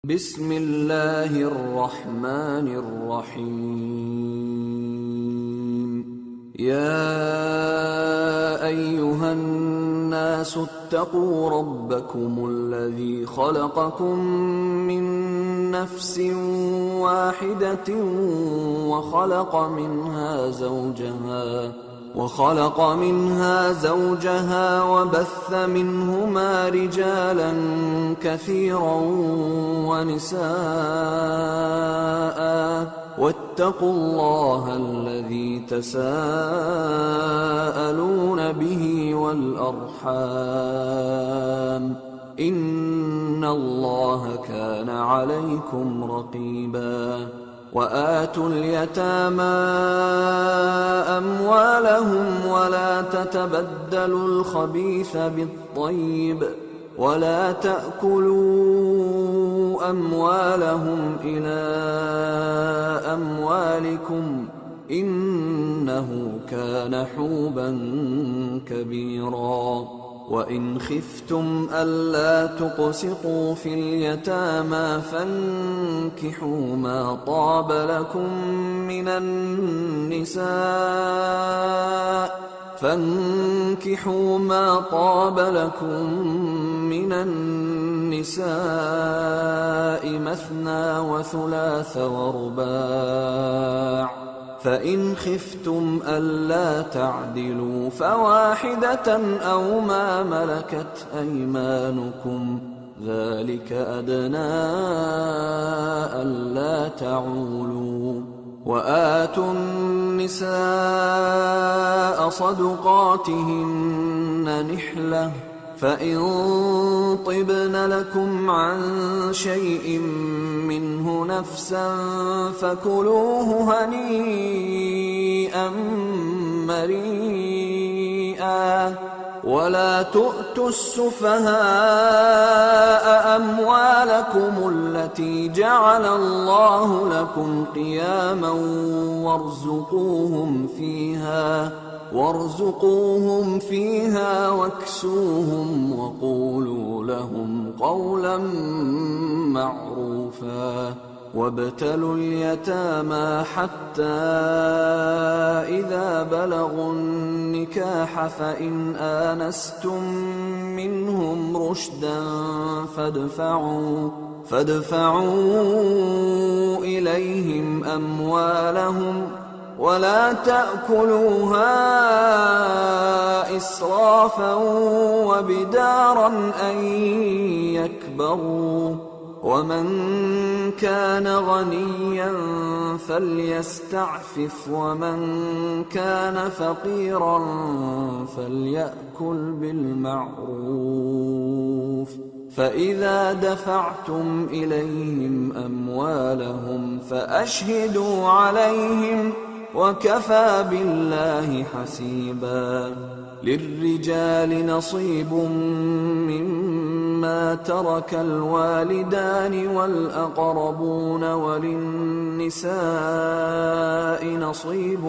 بسم الله الرحمن الرحيم. يا أيها الناس اتقوا ربكم الذي خلقكم من نفس واحدة وخلق منها زوجها وبث منهما رجالا كثيرا ونساء، واتقوا الله الذي تساءلون به والأرحام، إن الله كان عليكم رقيبا. وآتوا اليتامى أموالهم ولا تتبدلوا الخبيث بالطيب، ولا تأكلوا أموالهم إلى أموالكم، إنه كان حوبا كبيرا. وإن خفتم ألا تقسطوا في اليتامى فانكحوا ما طاب لكم من النساء مثنى وثلاث ورباع، فإن خفتم ألا تعدلوا فواحدة أو ما ملكت أيمانكم، ذلك أدنى ألا تعولوا. وآتوا النساء صدقاتهن نحلة، فإن طبن لكم عن شيء منه نفسا فكلوه هنيئا مريئا. ولا تؤتوا السفهاء أموالكم التي جعل الله لكم قياما وارزقوهم فيها واكسوهم وقولوا لهم قولا معروفا. وابتلوا اليتامى حتى إذا بلغوا النكاح، فإن آنستم منهم رشدا فادفعوا إليهم أموالهم، ولا تأكلوها إسرافا وبدارا أن يكبروا. ومن كان غنيا فليستعفف، ومن كان فقيرا فليأكل بالمعروف. فإذا دفعتم إليهم أموالهم فأشهدوا عليهم، وكفى بالله حسيبا. للرجال نصيب مما ترك الوالدان والأقربون، وللنساء نصيب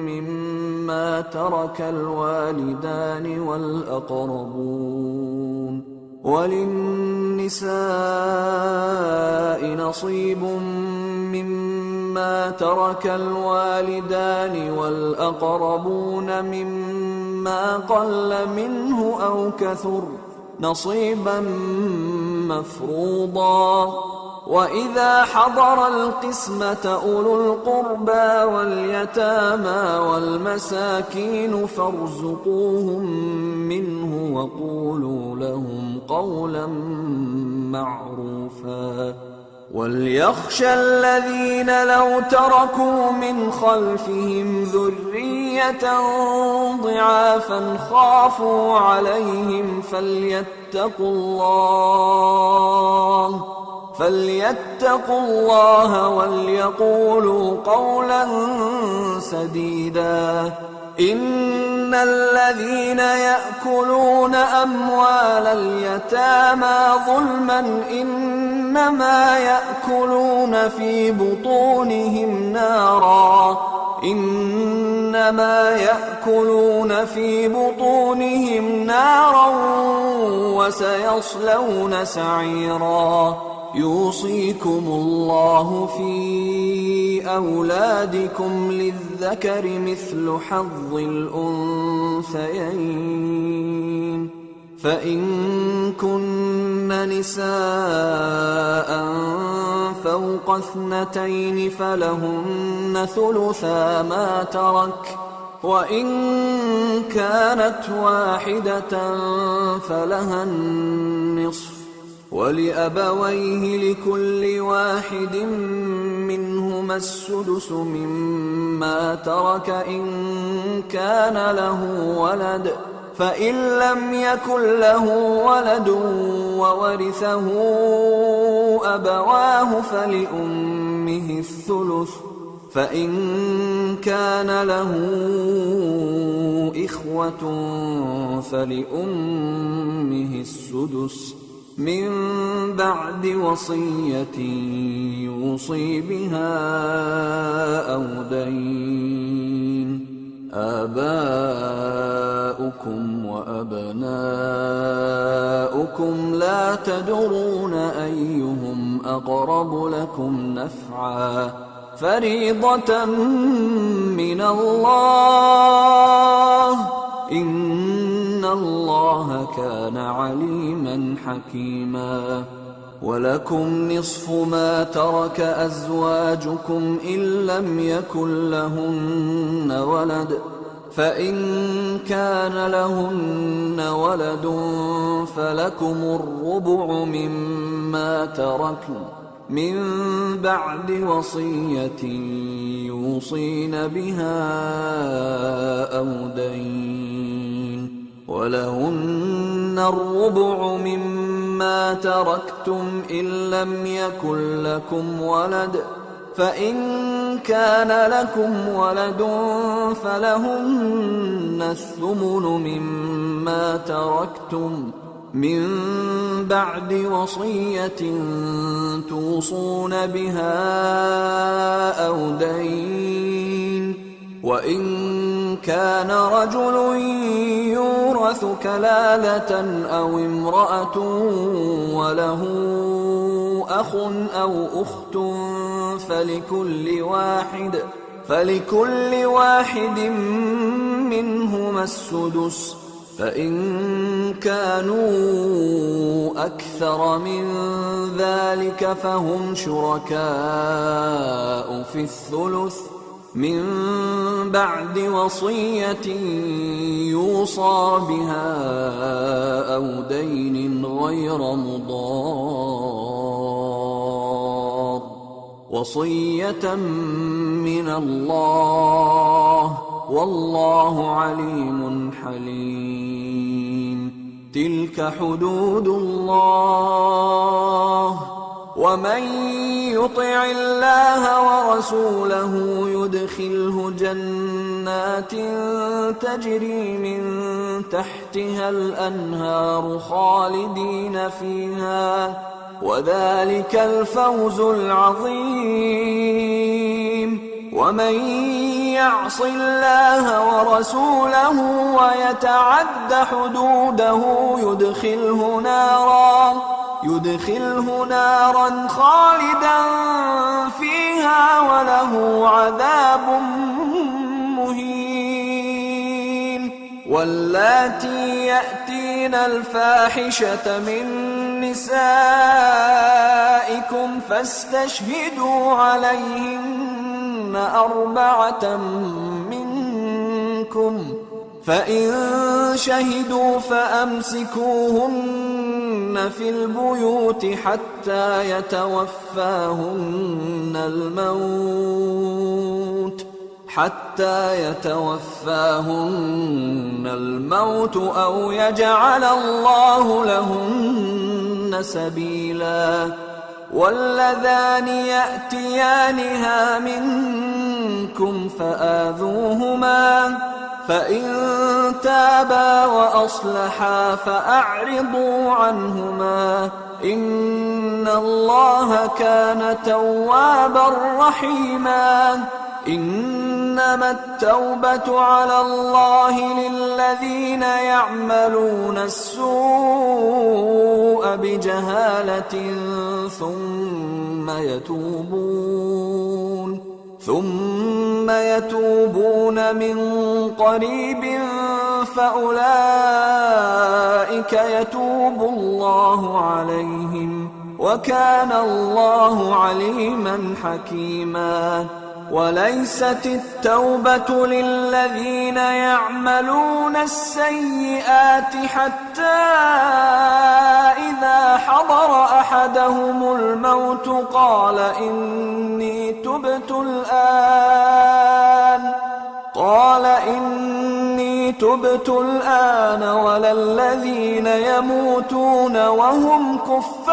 مما ترك الوالدان والأقربون مما قل منه أو كثر، نصيبا مفروضا. وإذا حضر القسمة أولو القربى واليتامى والمساكين فارزقوهم منه وقولوا لهم قولا معروفا. وليخشى الذين لو تركوا من خلفهم ذرية ضعافا خافوا عليهم فليتقوا الله وليقولوا قولا سديدا. إن الذين يأكلون أموال اليتامى ظلما إنما يأكلون في بطونهم نارا وسيصلون سعيرا. يوصيكم الله في أولادكم للذكر مثل حظ الأنثيين فإن كن نساء فوق 2 فلهن ثلثا ما ترك وإن كانت واحدة فلها النصف ولأبويه لكل واحد منهما السدس مما ترك إن كان له ولد فإن لم يكن له ولد وورثه أبواه فلأمه الثلث فإن كان له إخوة فلأمه السدس من بعد وصية يوصي بها أو دين آباؤكم وأبناؤكم لا تدرون أيهم أقرب لكم نفعا فريضة من الله إن الله كان عليما حكيما ولكم نصف ما ترك أزواجكم إن لم يكن لهن ولد فإن كان لهن ولد فلكم الربع مما تركن من بعد وصية يوصين بها أو دين ولهن الربع مما تركتم إن لم يكن لكم ولد فإن كان لكم ولد فلهن الثمن مما تركتم من بعد وصية توصون بها أو دين وإن كان رجل يورث كلالة أو امرأة وله أخ أو أخت فلكل واحد منهما السدس فإن كانوا أكثر من ذلك فهم شركاء في الثلث من بعد وصية يوصى بها أو دين غير مضار وصية من الله والله عليم حليم تلك حدود الله ومن يطع الله ورسوله يدخله جنات تجري من تحتها الأنهار خالدين فيها وذلك الفوز العظيم ومن يعص الله ورسوله ويتعد حدوده يدخله نارا خالدا فيها وله عذاب مهين واللاتي يأتين الفاحشة من نسائكم فاستشهدوا عليهن 4 منكم فإن شهدوا فأمسكوهن في البيوت حتى يتوفاهن الموت أو يجعل الله لهن سبيلا واللذان يأتيانها منكم فآذوهما فإن تابا وأصلحا فأعرضوا عنهما إن الله كان توابا رحيما إنما التوبة على الله للذين يعملون السوء بجهالة ثم يتوبون من قريب فأولئك يتوب الله عليهم وكان الله عليما حكيما. وليست التوبة للذين يعملون السيئات حتى إذا حضر أحدهم الموت قال إني تبت الآن ولا الذين يموتون وهم كفار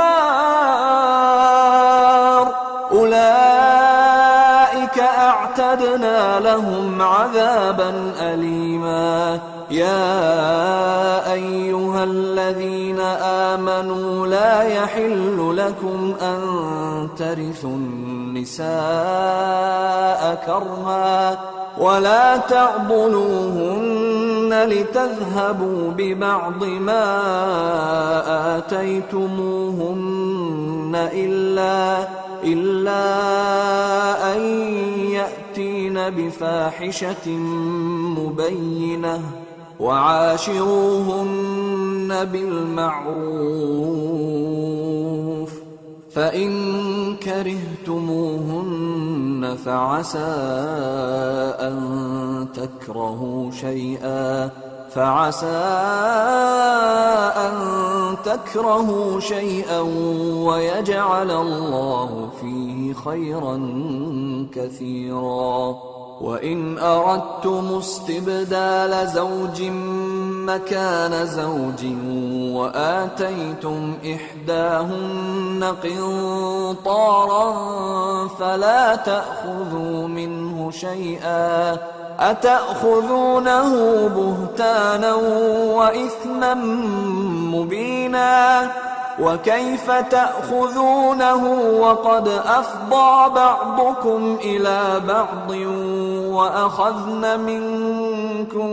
أولئك أعتدنا لهم عذابا أليما. يا أيها الذين آمنوا لا يحل لكم أن ترثوا النساء كرها ولا تعضلوهن لتذهبوا ببعض ما آتيتموهن إلا أن يأتين بفاحشة مبينة وعاشروهن بالمعروف فإن كرهتموهن فعسى أن تكرهوا شيئا ويجعل الله فيه خيرا كثيرا. وإن أردتم استبدال زوج مكان زوج وآتيتم إحداهن قنطارا فلا تأخذوا منه شيئا أتأخذونه بهتانا وإثما مبينا. وكيف تأخذونه وقد أفضى بعضكم إلى بعض وأخذن منكم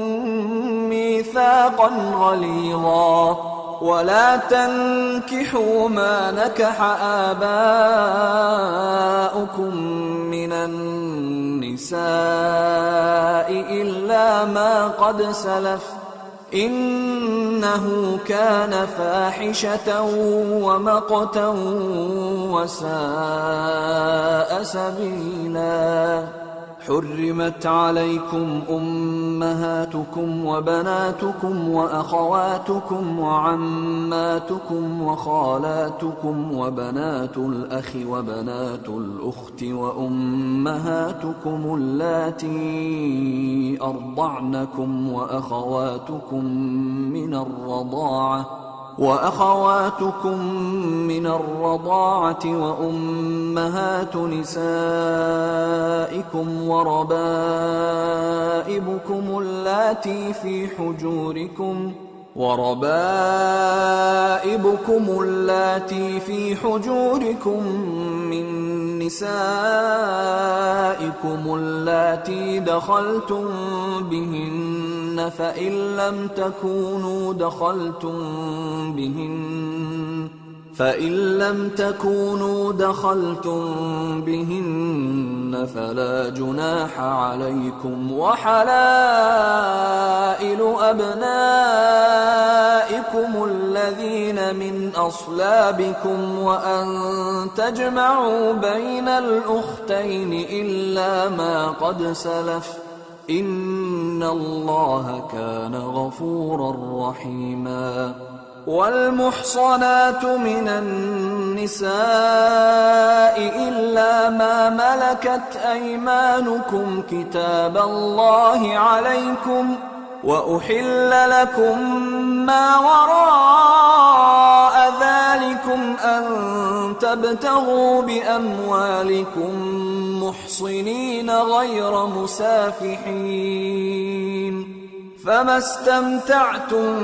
ميثاقا غليظا. ولا تنكحوا ما نكح آباؤكم من النساء إلا ما قد سلف إنه كان فاحشة ومقتا وساء سبيلا. حرمت عليكم أمهاتكم وبناتكم وأخواتكم وعماتكم وخالاتكم وبنات الأخ وبنات الأخت وأمهاتكم اللاتي أرضعنكم وأخواتكم من الرضاعة وأمهات نسائكم وربائبكم اللاتي في حجوركم من نسائكم اللاتي دخلتم بهن فإن لم تكونوا دخلتم بهن فلا جناح عليكم. وحلائل أبنائكم الذين من أصلابكم وأن تجمعوا بين الأختين إلا ما قد سلف إن الله كان غفورا رحيما. والمحصنات من النساء إلا ما ملكت أيمانكم كتاب الله عليكم وأحل لكم ما وراء ذلكم أن تبتغوا بأموالكم محصنين غير مسافحين فما استمتعتم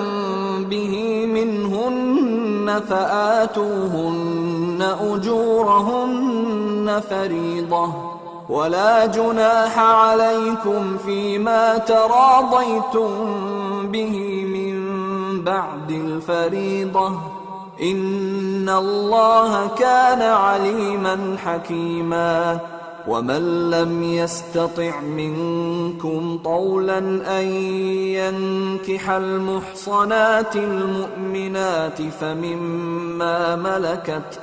به منهن فآتوهن أجورهن فريضة ولا جناح عليكم فيما تراضيتم به من بعد الفريضة إن الله كان عليما حكيما ومن لم يستطع منكم طولا أن ينكح المحصنات المؤمنات فمما ملكت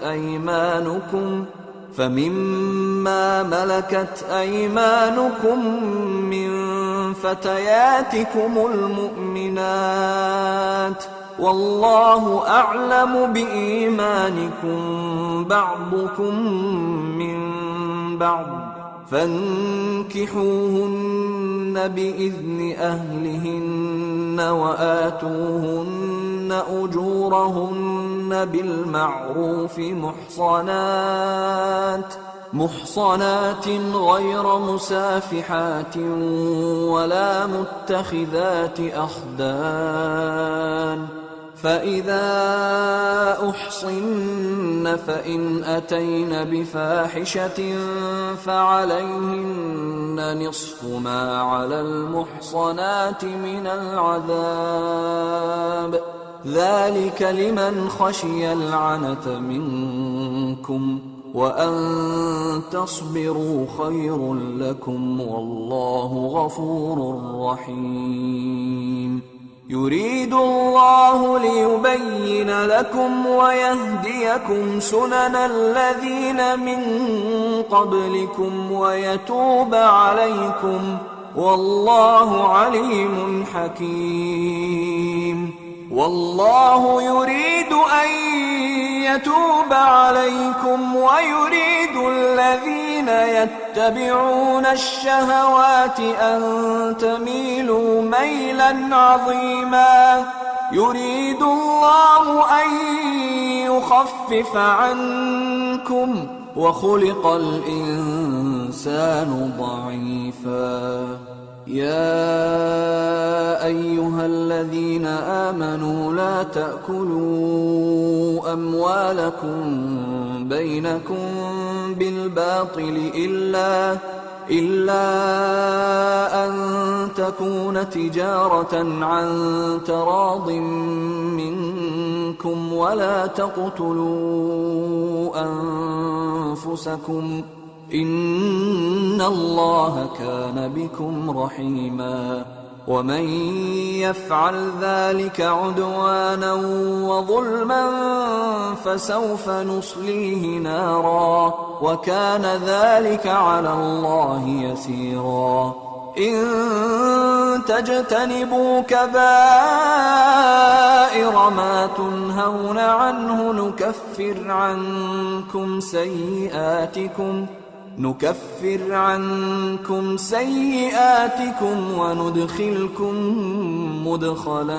أيمانكم من فتياتكم المؤمنات والله أعلم بإيمانكم بعضكم من بعض فانكحوهن بإذن أهلهن وآتوهن أجورهن بالمعروف محصنات غير مسافحات ولا متخذات أخدان فإذا أحصن فإن أتين بفاحشة فعليهن نصف ما على المحصنات من العذاب ذلك لمن خشي العنة منكم وأن تصبروا خير لكم والله غفور رحيم يريد الله ليبين لكم ويهديكم سنن الذين من قبلكم ويتوب عليكم والله عليم حكيم والله يريد أن يتوب عليكم ويريد الذين يتبعون الشهوات أن تميلوا ميلا عظيما يريد الله أن يخفف عنكم وخلق الإنسان ضعيفا يا أيها الذين آمنوا لا تأكلوا أموالكم بينكم بالباطل إلا أن تكون تجارة عن تراض منكم ولا تقتلوا أنفسكم إن الله كان بكم رحيما ومن يفعل ذلك عدوانا وظلما فسوف نصليه نارا وكان ذلك على الله يسيرا إن تجتنبوا كبائر ما تنهون عنه نكفر عنكم سيئاتكم وندخلكم مدخلا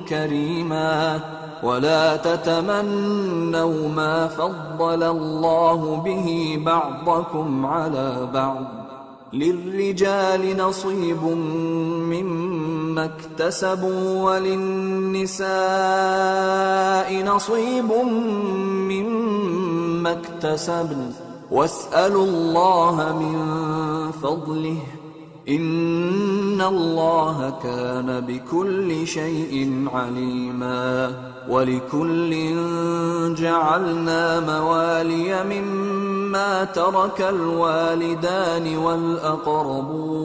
كريما ولا تتمنوا ما فضل الله به بعضكم على بعض للرجال نصيب مما اكتسبوا وللنساء نصيب مما اكتسبن واسألوا الله من فضله إن الله كان بكل شيء عليما ولكل جعلنا موالي مما ترك الوالدان والأقربون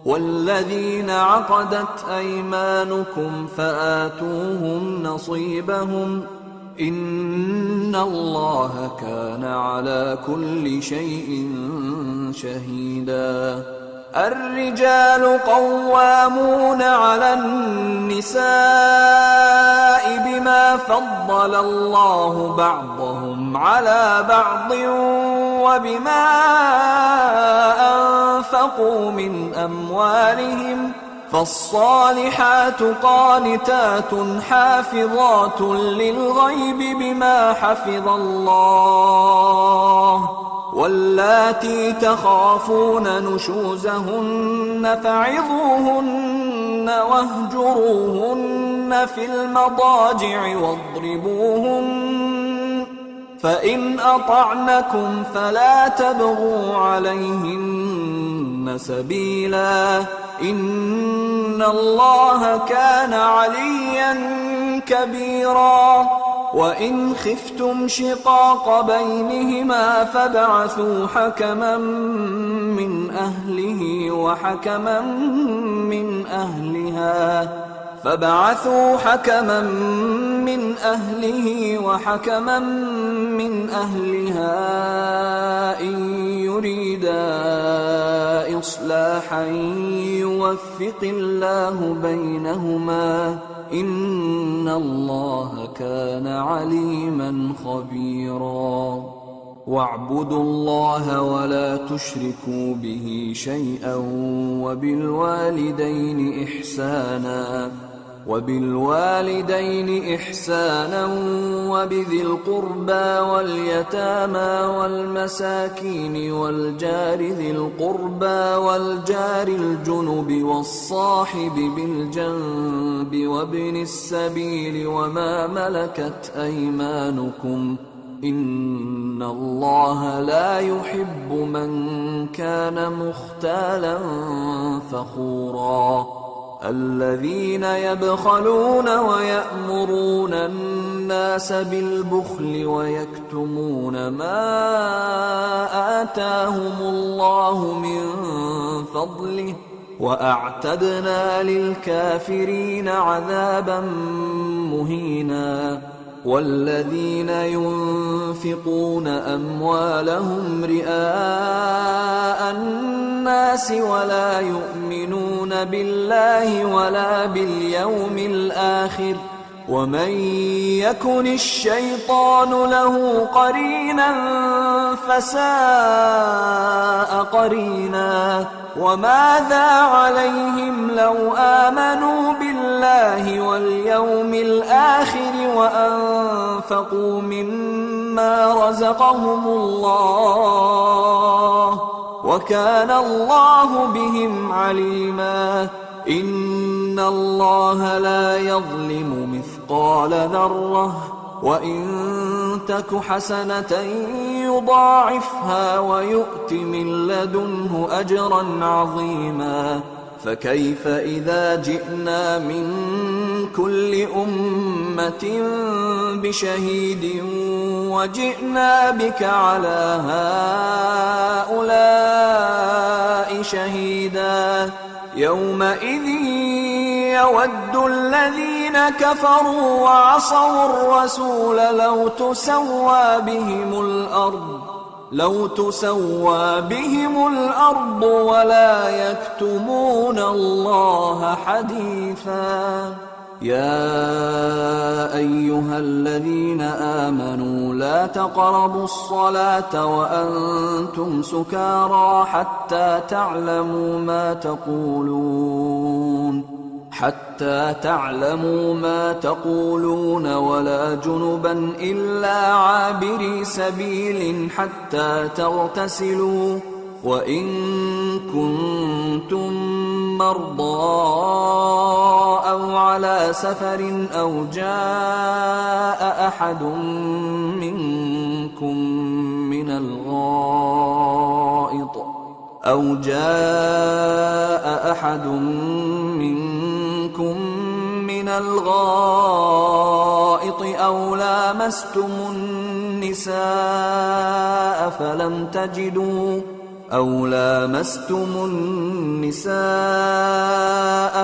والذين عقدت أيمانكم فآتوهم نصيبهم إن الله كان على كل شيء شهيدا الرجال قوامون على النساء بما فضل الله بعضهم على بعض وبما أنفقوا من أموالهم فالصالحات قانتات حافظات للغيب بما حفظ الله واللاتي تخافون نشوزهن فعظوهن واهجروهن في المضاجع فإن أطعنكم فلا تبغوا عليهن سبيلا إن الله كان عليا كبيرا وإن خفتم شقاق بينهما فابعثوا حكما من أهله وحكما من أهلها إن يريدا إصلاحا يوفق الله بينهما إن الله كان عليما خبيرا واعبدوا الله ولا تشركوا به شيئا وبالوالدين إحسانا وبذي القربى واليتامى والمساكين والجار ذي القربى والجار الجنب والصاحب بالجنب وابن السبيل وما ملكت أيمانكم إن الله لا يحب من كان مختالا فخورا الذين يبخلون ويأمرون الناس بالبخل ويكتمون ما آتاهم الله من فضله وأعتدنا للكافرين عذابا مهينا والذين ينفقون أموالهم رئاء الناس ولا يؤمنون بالله ولا باليوم الآخر ومن يكن الشيطان له قرينا فساء قرينا وماذا عليهم لو آمنوا بالله واليوم الآخر وأنفقوا مما رزقهم الله وكان الله بهم عليما إن الله لا يظلم مثقال ذرة وإن تك حسنة يضاعفها ويؤت من لدنه أجرا عظيما فكيف إذا جئنا من كل أمة بشهيد وجئنا بك على هؤلاء شهيدا يومئذ يود الذين كفروا وعصوا الرسول لو تسوى بهم الأرض ولا يكتمون الله حديثا يا أيها الذين آمنوا لا تقربوا الصلاة وأنتم سكارى حتى تعلموا ما تقولون ولا جنبا إلا عابري سبيل حتى تغتسلوا وإن كنتم مرضى أو على سفر أو جاء أحد منكم من الغائط أو لامستم النساء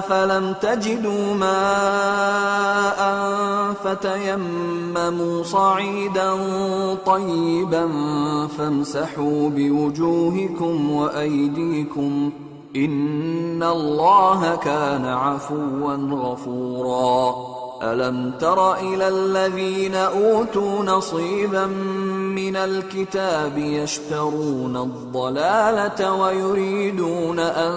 فلم تجدوا ماء فتيمموا صعيدا طيبا فامسحوا بوجوهكم وأيديكم إن الله كان عفوا غفورا ألم تر إلى الذين أوتوا نصيبا من الكتاب يشترون الضلالة ويريدون أن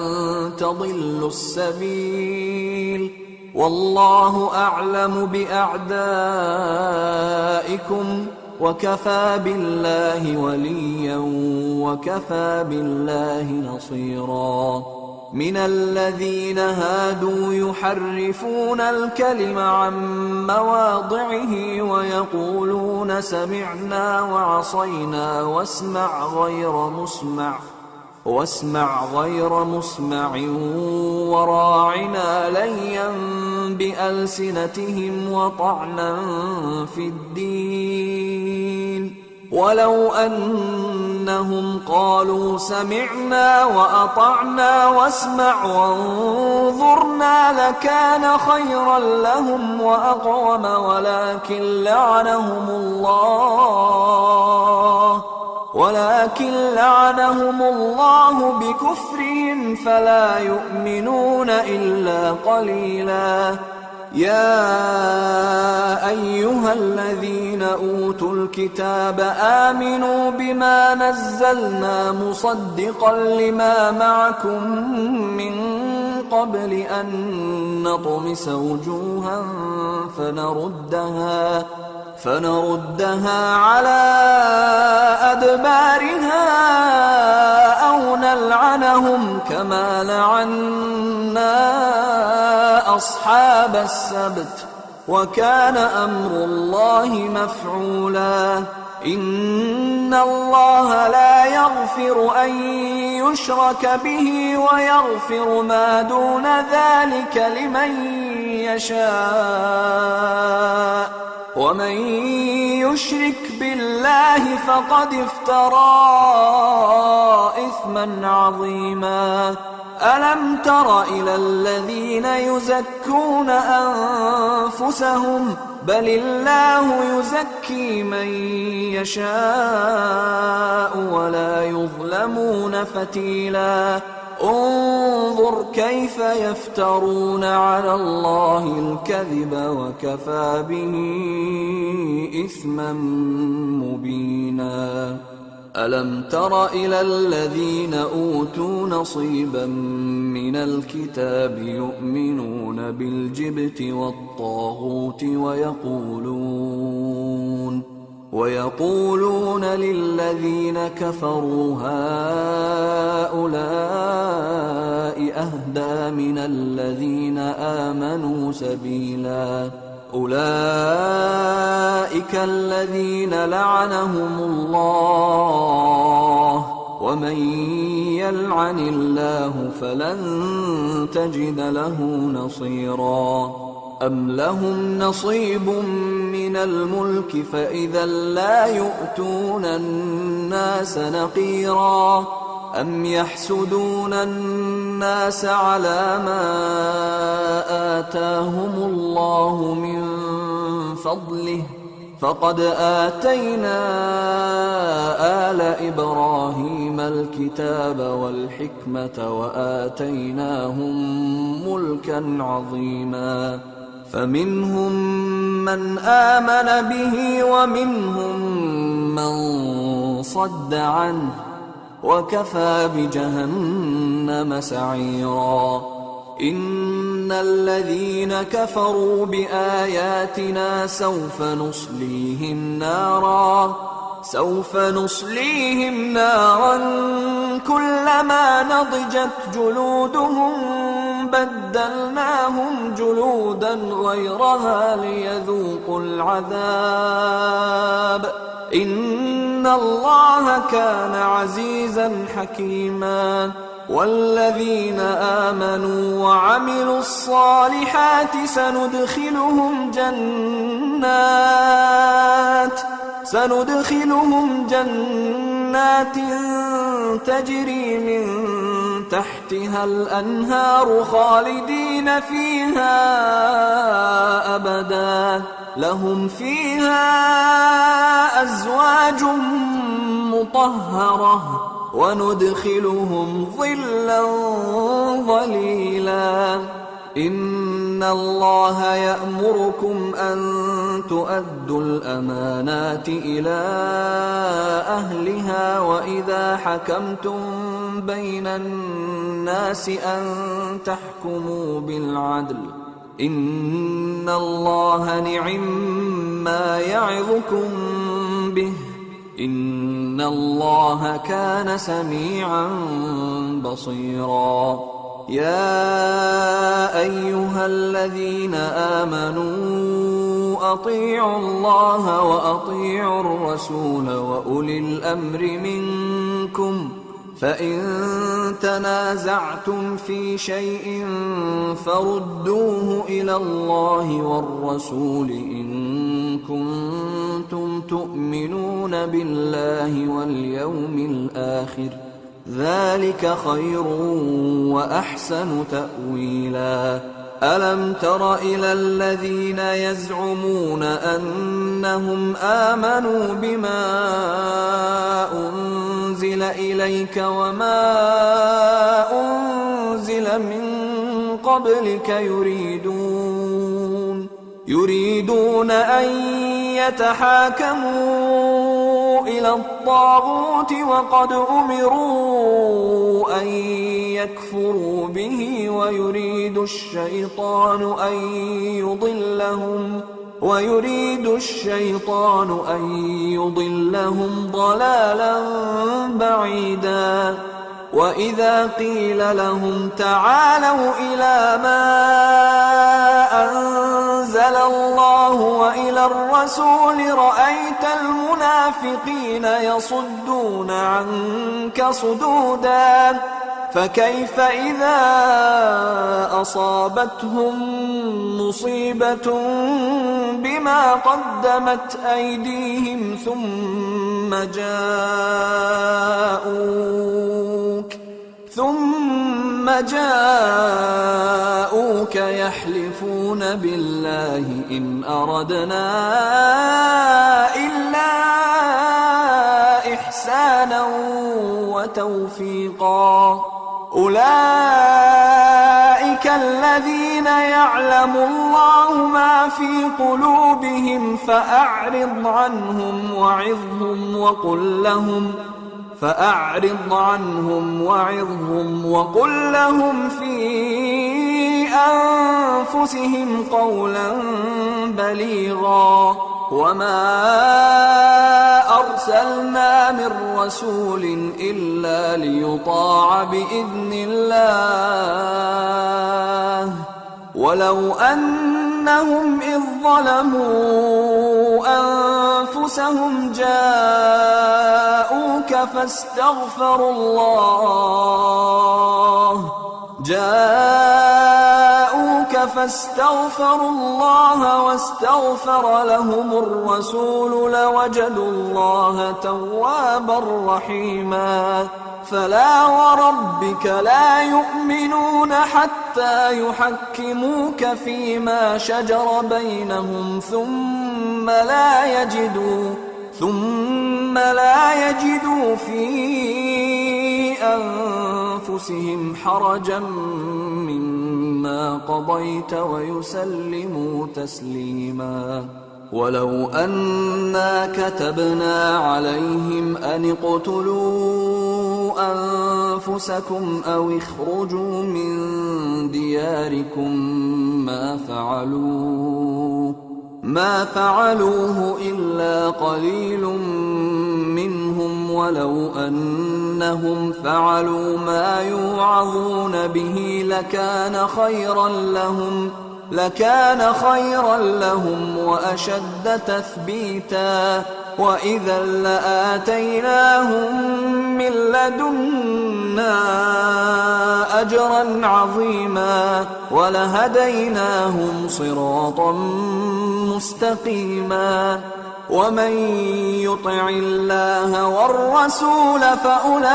تضلوا السبيل والله أعلم بأعدائكم وكفى بالله وليا وكفى بالله نصيرا من الذين هادوا يحرفون الكلم عن مواضعه ويقولون سمعنا وعصينا واسمع غير مسمع وراعنا ليا بألسنتهم وطعنا في الدين ولو أنهم قالوا سمعنا وأطعنا واسمع وانظرنا لكان خيرا لهم وأقوم ولكن لعنهم الله بكفرهم فلا يؤمنون إلا قليلا. يا أيها الذين أوتوا الكتاب آمنوا بما نزلنا مصدقا لما معكم من قبل أن نطمس وجوها فنردها على أدبارها أو نلعنهم كما لعنا أصحاب السبت وكان أمر الله مفعولا. إن الله لا يغفر أن يشرك به ويغفر ما دون ذلك لمن يشاء ومن يشرك بالله فقد افترى إثما عظيما. ألم تر إلى الذين يزكون أنفسهم بل الله يزكي من يشاء ولا يظلمون فتيلا. انظر كيف يفترون على الله الكذب وكفى به إثما مبينا. ألم تر إلى الذين أوتوا نصيبا من الكتاب يؤمنون بالجبت والطاغوت ويقولون للذين كفروا هؤلاء أهدى من الذين آمنوا سبيلا. أولئك الذين لعنهم الله ومن يلعن الله فلن تجد له نصيرا. أم لهم نصيب من الملك فإذا لا يؤتون الناس نقيرا. أم يحسدون الناس على ما آتاهم الله من فضله فقد آتينا آل إبراهيم الكتاب والحكمة وآتيناهم ملكا عظيما. فمنهم من آمن به ومنهم من صد عنه وكفى بجهنم سعيرا. إن الذين كفروا بآياتنا سوف نصليهم نارا كلما نضجت جلودهم بدلناهم جلودا غيرها ليذوقوا العذاب إن الله كان عزيزا حكيما. والذين آمنوا وعملوا الصالحات سندخلهم جنات تجري من تحتها الأنهار خالدين فيها أبدا لهم فيها أزواج مطهرة وندخلهم ظلا ظليلا. إن الله يأمركم أن تؤدوا الأمانات إلى أهلها وإذا حكمتم بين الناس أن تحكموا بالعدل إن الله نعما يعظكم به إن الله كان سميعا بصيرا. يا أيها الذين آمنوا أطيعوا الله وأطيعوا الرسول وأولي الأمر منكم فإن تنازعتم في شيء فردوه إلى الله والرسول إن كنتم تؤمنون بالله واليوم الآخر ذلك خير وأحسن تأويلا ألم تر إلى الذين يزعمون أنهم آمنوا بما أنزل إليك وما أنزل من قبلك يريدون أن يتحاكموا إلى الطاغوت وقد أمروا أن يكفروا به ويريد الشيطان أن يضلهم ضلالا بعيدا وإذا قيل لهم تعالوا إلى ما أنزل الله وإلى الرسول رأيت المنافقين يصدون عنك صدودا فكيف إذا أصابتهم مصيبة بما قدمت أيديهم ثم جاءوك يحلفون بالله إن أردنا إلا إحسانا وتوفيقا أولئك الذين يعلم الله ما في قلوبهم فأعرض عنهم وقل لهم في أنفسهم قولا بليغا وما أرسلنا من رسول إلا ليطاع بإذن الله ولو أنهم إذ ظلموا أنفسهم جاءوك فاستغفروا الله واستغفر لهم الرسول لوجدوا الله توابا رحيما فلا وربك لا يؤمنون حتى يحكموك فيما شجر بينهم ثم لا يجدوا في أنفسهم حرجا مما قضيت ويسلموا تسليما ولو أنا كتبنا عليهم أن اقتلوا أنفسكم أو اخرجوا من دياركم ما فعلوه إلا قليل منهم ولو أنهم فعلوا ما يوعظون به لكان خيرا لهم وأشد تثبيتا وإذا لآتيناهم من لدنا أجرا عظيما ولهديناهم صراطا مستقيما ومن يطع الله والرسول فأولئك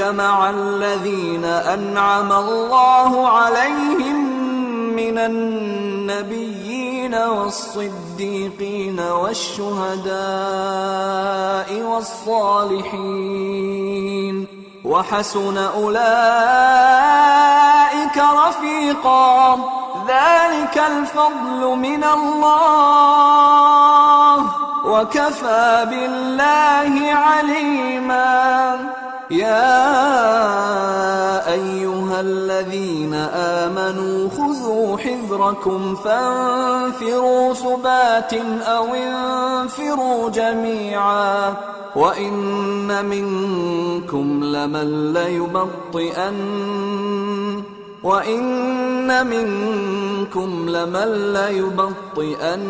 مع الذين أنعم الله عليهم من النبيين والصديقين والشهداء والصالحين وحسن أولئك رفيقا ذلك الفضل من الله وكفى بالله عليما يا أيها أيها الذين آمنوا خذوا حذركم فانفروا ثبات أو انفروا جميعا وإن منكم لمن ليبطئن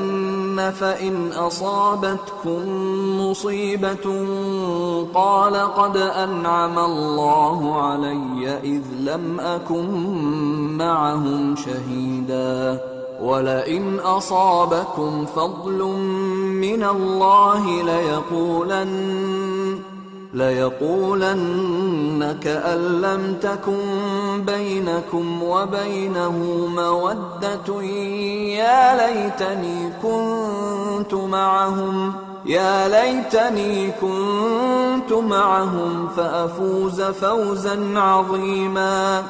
فإن أصابتكم مصيبة قال قد أنعم الله علي إذ لم أكن معهم شهيدا ولئن أصابكم فضل من الله ليقولن كأن لم تكن بينكم وبينه مودة يا ليتني كنت معهم فأفوز فوزا عظيما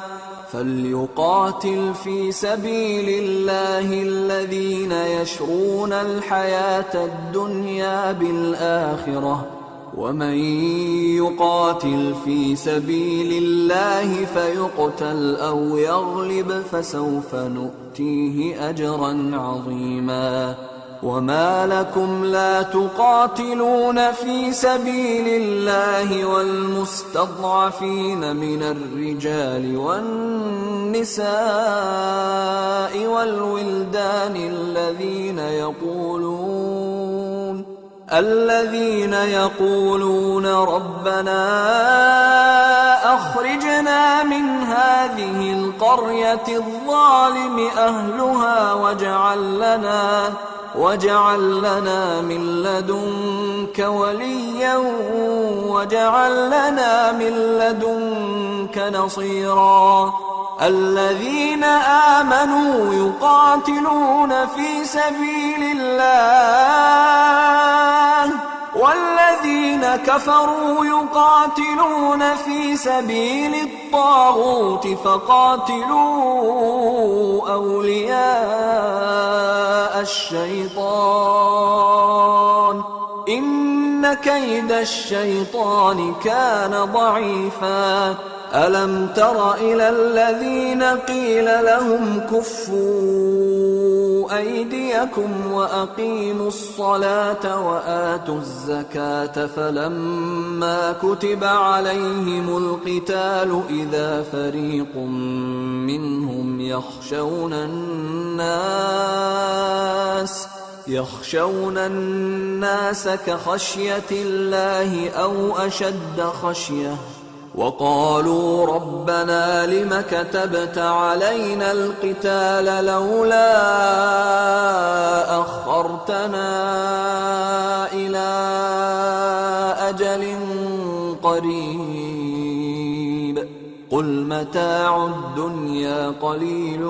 فليقاتل في سبيل الله الذين يشرون الحياة الدنيا بالآخرة ومن يقاتل في سبيل الله فيقتل أو يغلب فسوف نؤتيه أجرا عظيما وما لكم لا تقاتلون في سبيل الله والمستضعفين من الرجال والنساء والولدان الذين يقولون ربنا أخرجنا من هذه القرية الظالم أهلها واجعل لنا من لدنك وليا واجعل لنا من لدنك نصيرا الذين آمنوا يقاتلون في سبيل الله والذين كفروا يقاتلون في سبيل الطاغوت فقاتلوا أولياء الشيطان إن كيد الشيطان كان ضعيفا ألم تر إلى الذين قيل لهم كفوا أيديكم وأقيموا الصلاة وآتوا الزكاة فلما كتب عليهم القتال إذا فريق منهم يخشون الناس كخشية الله أو أشد خشية وقالوا ربنا لم كتبت علينا القتال لولا أخرتنا إلى أجل قريب قل متاع الدنيا قليل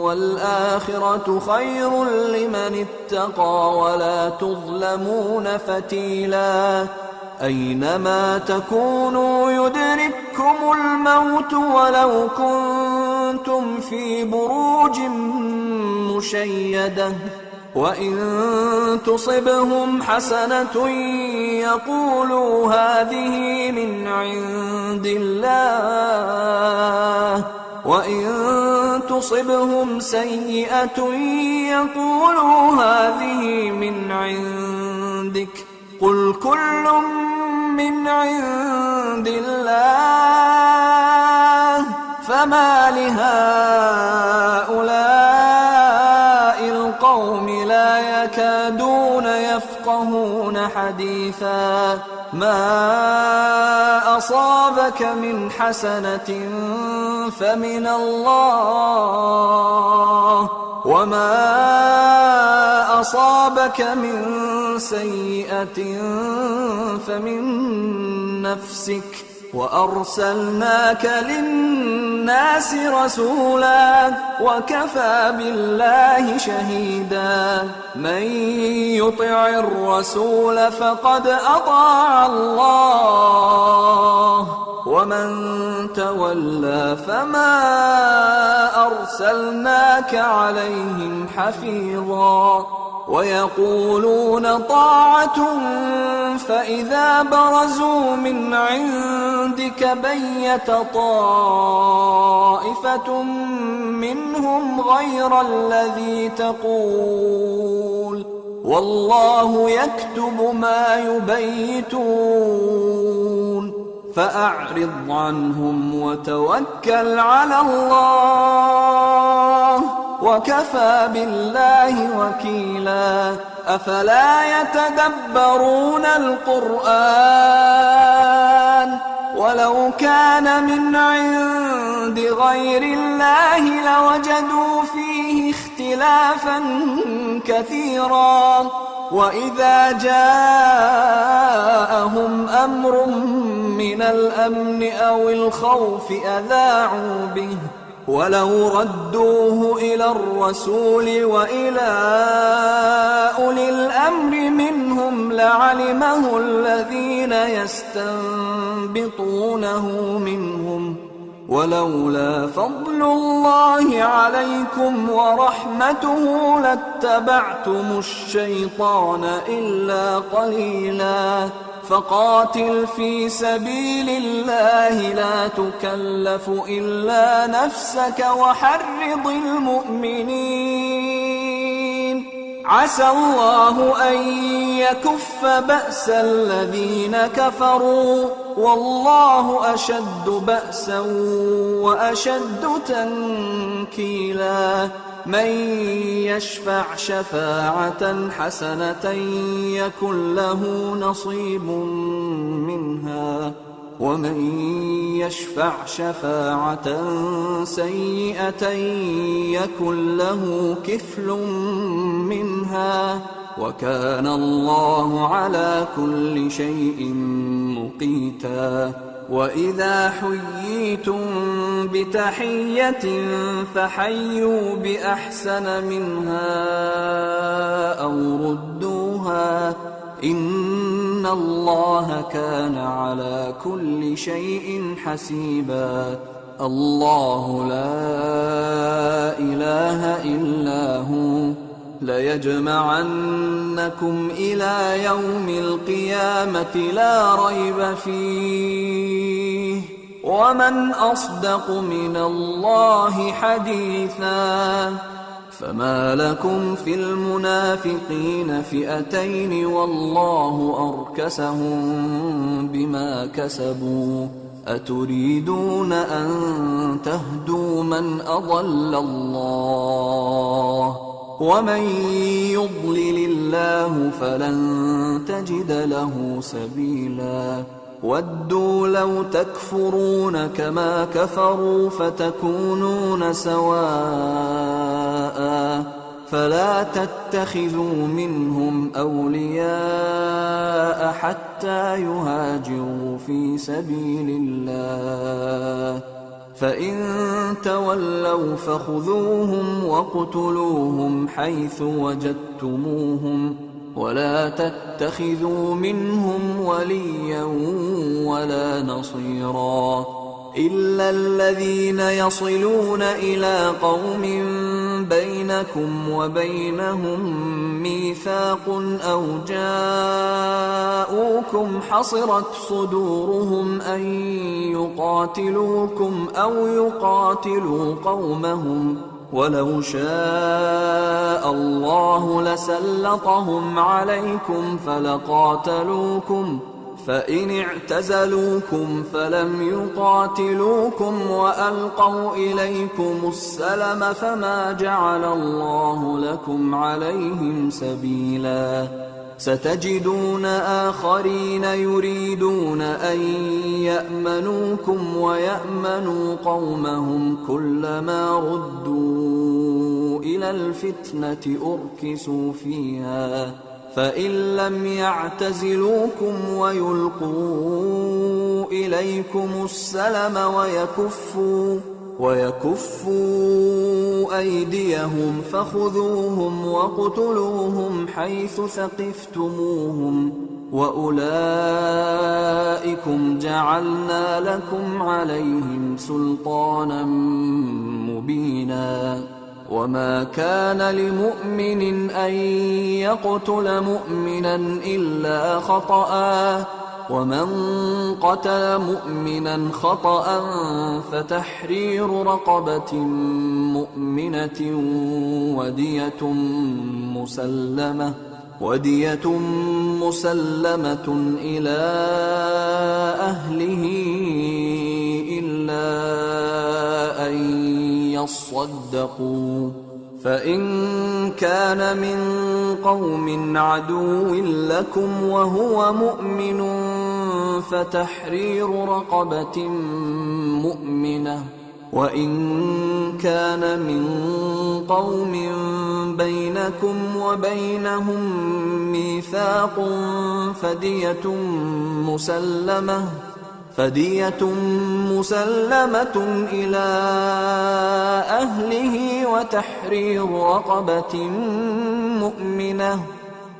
والآخرة خير لمن اتقى ولا تظلمون فتيلا أينما تكونوا يدرككم الموت ولو كنتم في بروج مشيدة وإن تصبهم حسنة يقولوا هذه من عند الله وإن تصبهم سيئة يقولوا هذه من عندك قل كل من عند الله فما لهؤلاء القوم لا يكادون يفقهون حديثا ما أصابك من حسنة فمن الله وما أصابك من سيئة فمن نفسك وأرسلناك للناس رسولا وكفى بالله شهيدا من يطع الرسول فقد أطاع الله ومن تولى فما أرسلناك عليهم حفيظا ويقولون طاعة فإذا برزوا من عندك بيت طائفة منهم غير الذي تقول والله يكتب ما يبيتون فأعرض عنهم وتوكل على الله وكفى بالله وكيلا أفلا يتدبرون القرآن ولو كان من عند غير الله لوجدوا فيه اختلافا كثيرا وإذا جاءهم أمر من الأمن أو الخوف أذاعوا به ولو ردوه إلى الرسول وإلى أولي الأمر منهم لعلمه الذين يستنبطونه منهم ولولا فضل الله عليكم ورحمته لاتبعتم الشيطان إلا قليلا فقاتل في سبيل الله لا تكلف إلا نفسك وحرض المؤمنين عسى الله أن يكف بأس الذين كفروا والله أشد بأسا وأشد تنكيلا من يشفع شفاعة حسنة يكن له نصيب منها ومن يشفع شفاعة سيئة يكن له كفل منها وكان الله على كل شيء مقيتا وإذا حييتم بتحية فحيوا بأحسن منها أو ردوها إن الله كان على كل شيء حسيبا الله لا إله إلا هو ليجمعنكم إلى يوم القيامة لا ريب فيه ومن أصدق من الله حديثا فما لكم في المنافقين فئتين والله أركسهم بما كسبوا أتريدون أن تهدوا من أضل الله ومن يضلل الله فلن تجد له سبيلا ودوا لو تكفرون كما كفروا فتكونون سواء فلا تتخذوا منهم أولياء حتى يهاجروا في سبيل الله فإن تولوا فخذوهم واقتلوهم حيث وجدتموهم ولا تتخذوا منهم وليا ولا نصيرا إلا الذين يصلون إلى قوم بينكم وبينهم ميثاق أو جاءوكم حصرت صدورهم أن يقاتلوكم أو يقاتلوا قومهم ولو شاء الله لسلطهم عليكم فلقاتلوكم فإن اعتزلوكم فلم يقاتلوكم وألقوا إليكم السلم فما جعل الله لكم عليهم سبيلا ستجدون آخرين يريدون أن يأمنوكم ويأمنوا قومهم كلما ردوا إلى الفتنة أركسوا فيها فإن لم يعتزلوكم ويلقوا إليكم السلم ويكفوا أيديهم فخذوهم واقتلوهم حيث ثقفتموهم وأولئكم جعلنا لكم عليهم سلطانا مبينا وما كان لمؤمن أن يقتل مؤمنا إلا خطأ ومن قتل مؤمنا خطأ فتحرير رقبة مؤمنة ودية مسلمة إلى أهله إلا أن يصدقوا فإن كان من قوم عدو لكم وهو مؤمن فتحرير رقبة مؤمنة وإن كان من قوم بينكم وبينهم ميثاق فدية مسلمة إلى أهله وتحرير رقبة مؤمنة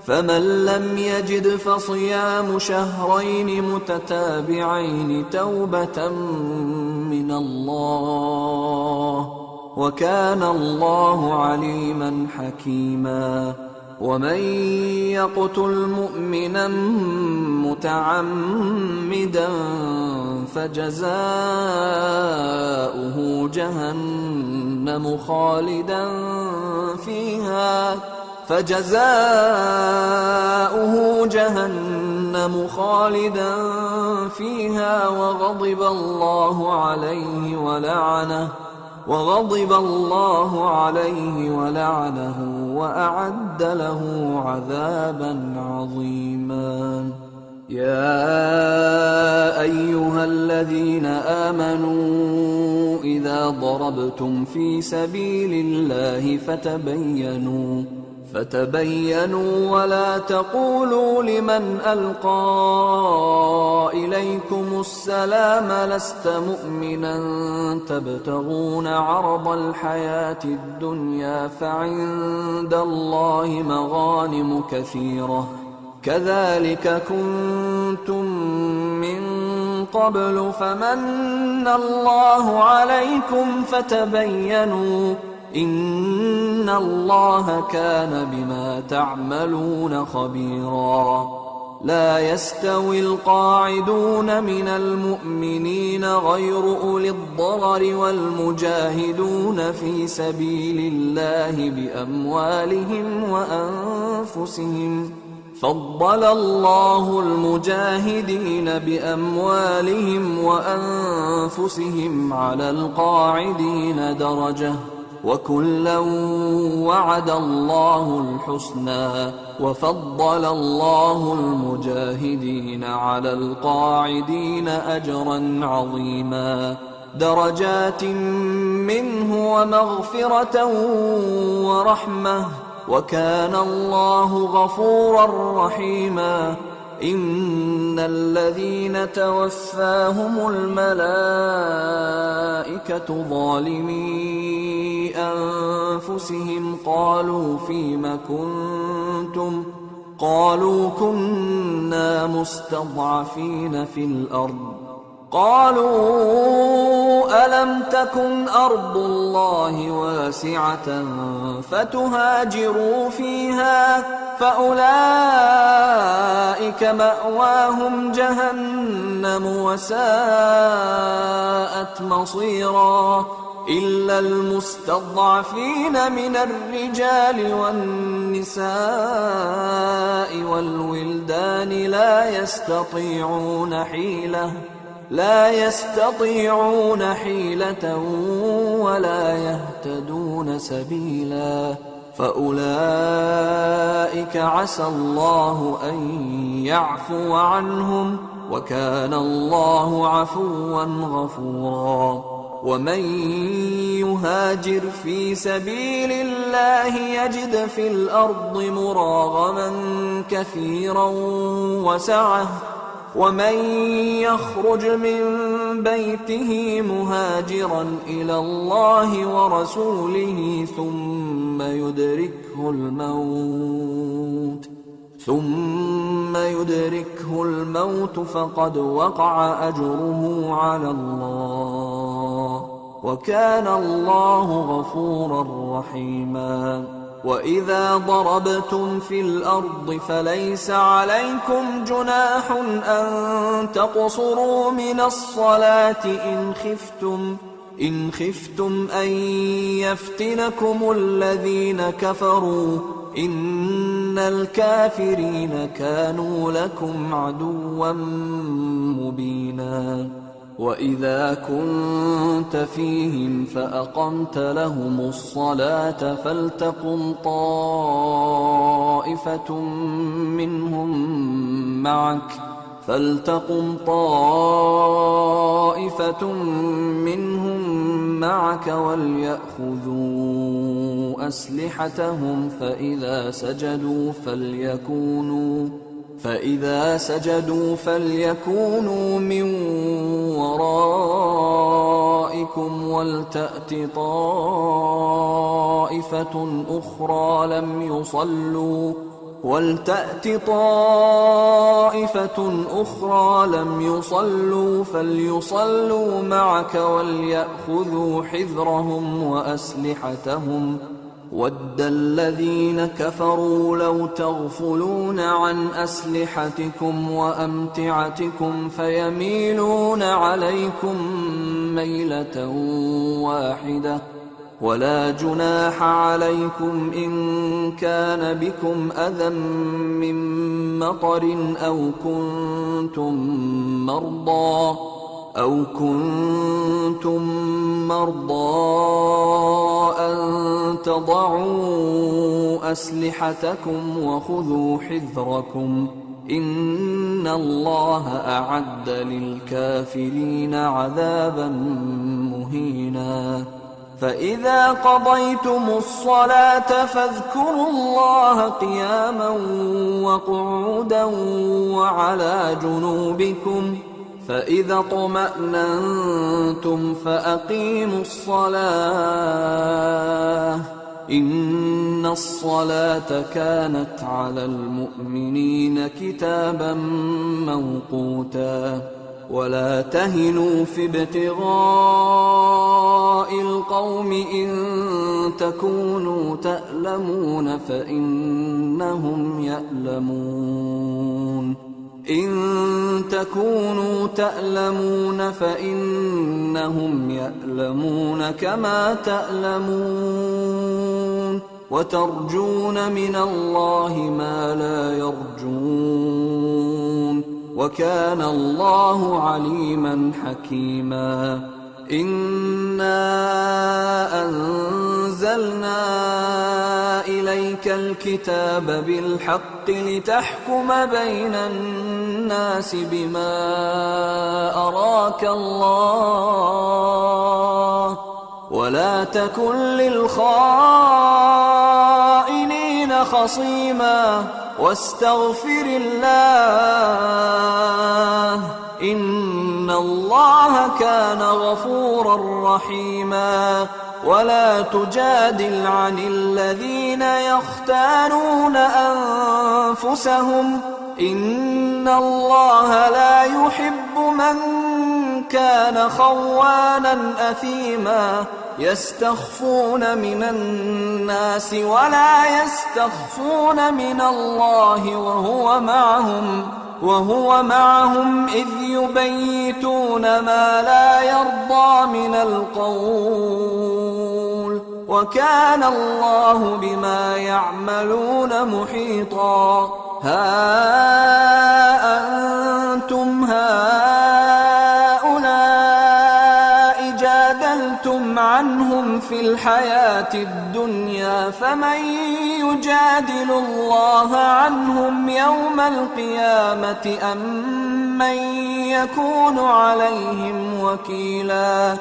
فمن لم يجد فصيام شهرين متتابعين توبة من الله وكان الله عليما حكيما ومن يقتل مؤمنا متعمدا فجزاؤه جهنم خالدا فيها وغضب الله عليه ولعنه وأعد له عذابا عظيما يا أيها الذين آمنوا إذا ضربتم في سبيل الله فتبينوا ولا تقولوا لمن ألقى إليكم السلام لست مؤمنا تبتغون عرض الحياة الدنيا فعند الله مغانم كثيرة كذلك كنتم من قبل فمن الله عليكم فتبينوا إن الله كان بما تعملون خبيرا لا يستوي القاعدون من المؤمنين غير أولي الضرر والمجاهدون في سبيل الله بأموالهم وأنفسهم فضل الله المجاهدين بأموالهم وأنفسهم على القاعدين درجة وكلا وعد الله الحسنى وفضل الله المجاهدين على القاعدين أجرا عظيما درجات منه ومغفرة ورحمة وكان الله غفورا رحيما إن الذين توفاهم الملائكة ظالمي أنفسهم قالوا فيم كنتم قالوا كنا مستضعفين في الأرض قالوا ألم تكن أرض الله واسعة فتهاجروا فيها فأولئك مأواهم جهنم وساءت مصيرا إلا المستضعفين من الرجال والنساء والولدان لا يستطيعون حيلة ولا يهتدون سبيلا فأولئك عسى الله أن يعفو عنهم وكان الله عفوا غفورا ومن يهاجر في سبيل الله يجد في الأرض مراغما كثيرا وسعة ومن يخرج من بيته مهاجرا إلى الله ورسوله ثم يدركه الموت فقد وقع أجره على الله وكان الله غفورا رحيما. وإذا ضربتم في الأرض فليس عليكم جناح أن تقصروا من الصلاة إن خفتم أن يفتنكم الذين كفروا إن الكافرين كانوا لكم عدوا مبينا. وإذا كنت فيهم فأقمت لهم الصلاة فلتقم طائفة منهم معك وليأخذوا أسلحتهم فإذا سجدوا فليكونوا من ورائكم ولتأت طائفة أخرى لم يصلوا فليصلوا معك وليأخذوا حذرهم وأسلحتهم. وَدَّ الَّذِينَ كَفَرُوا لَوْ تَغْفُلُونَ عَنْ أَسْلِحَتِكُمْ وَأَمْتِعَتِكُمْ فَيَمِيلُونَ عَلَيْكُمْ مَيْلَةً وَاحِدَةً. وَلَا جُنَاحَ عَلَيْكُمْ إِن كَانَ بِكُمْ أَذًى مِّن مَّطَرٍ أَوْ كُنتُم مَّرْضَىٰ أَن تَضَعُوا أَسْلِحَتَكُمْ وَخُذُوا حِذْرَكُمْ إِنَّ اللَّهَ أَعَدَّ لِلْكَافِرِينَ عَذَابًا مُّهِينًا. فَإِذَا قَضَيْتُمُ الصَّلَاةَ فاذكروا الله قِيَامًا وَقُعُودًا وَعَلَىٰ جُنُوبِكُمْ فإذا اطمأننتم فأقيموا الصلاة إن الصلاة كانت على المؤمنين كتابا موقوتا. ولا تهنوا في ابتغاء القوم إن تكونوا تألمون فإنهم يألمون كما تألمون وترجون من الله ما لا يرجون وكان الله عليما حكيما. إنا أنزلنا إليك الكتاب بالحق لتحكم بين الناس بما أراك الله ولا تكن للخائنين خصيما واستغفر الله إن الله كان غفورا رحيما. ولا تجادل عن الذين يختانون أنفسهم إن الله لا يحب من كان خوانا أثيما. يستخفون من الناس ولا يستخفون من الله وهو معهم إذ يبيتون ما لا يرضى من القول وكان الله بما يعملون محيطا. ها أنتم هؤلاء جادلتم عنهم في الحياة الدنيا فمن يجادل الله عنهم يوم القيامة أم من يكون عليهم وكيلا.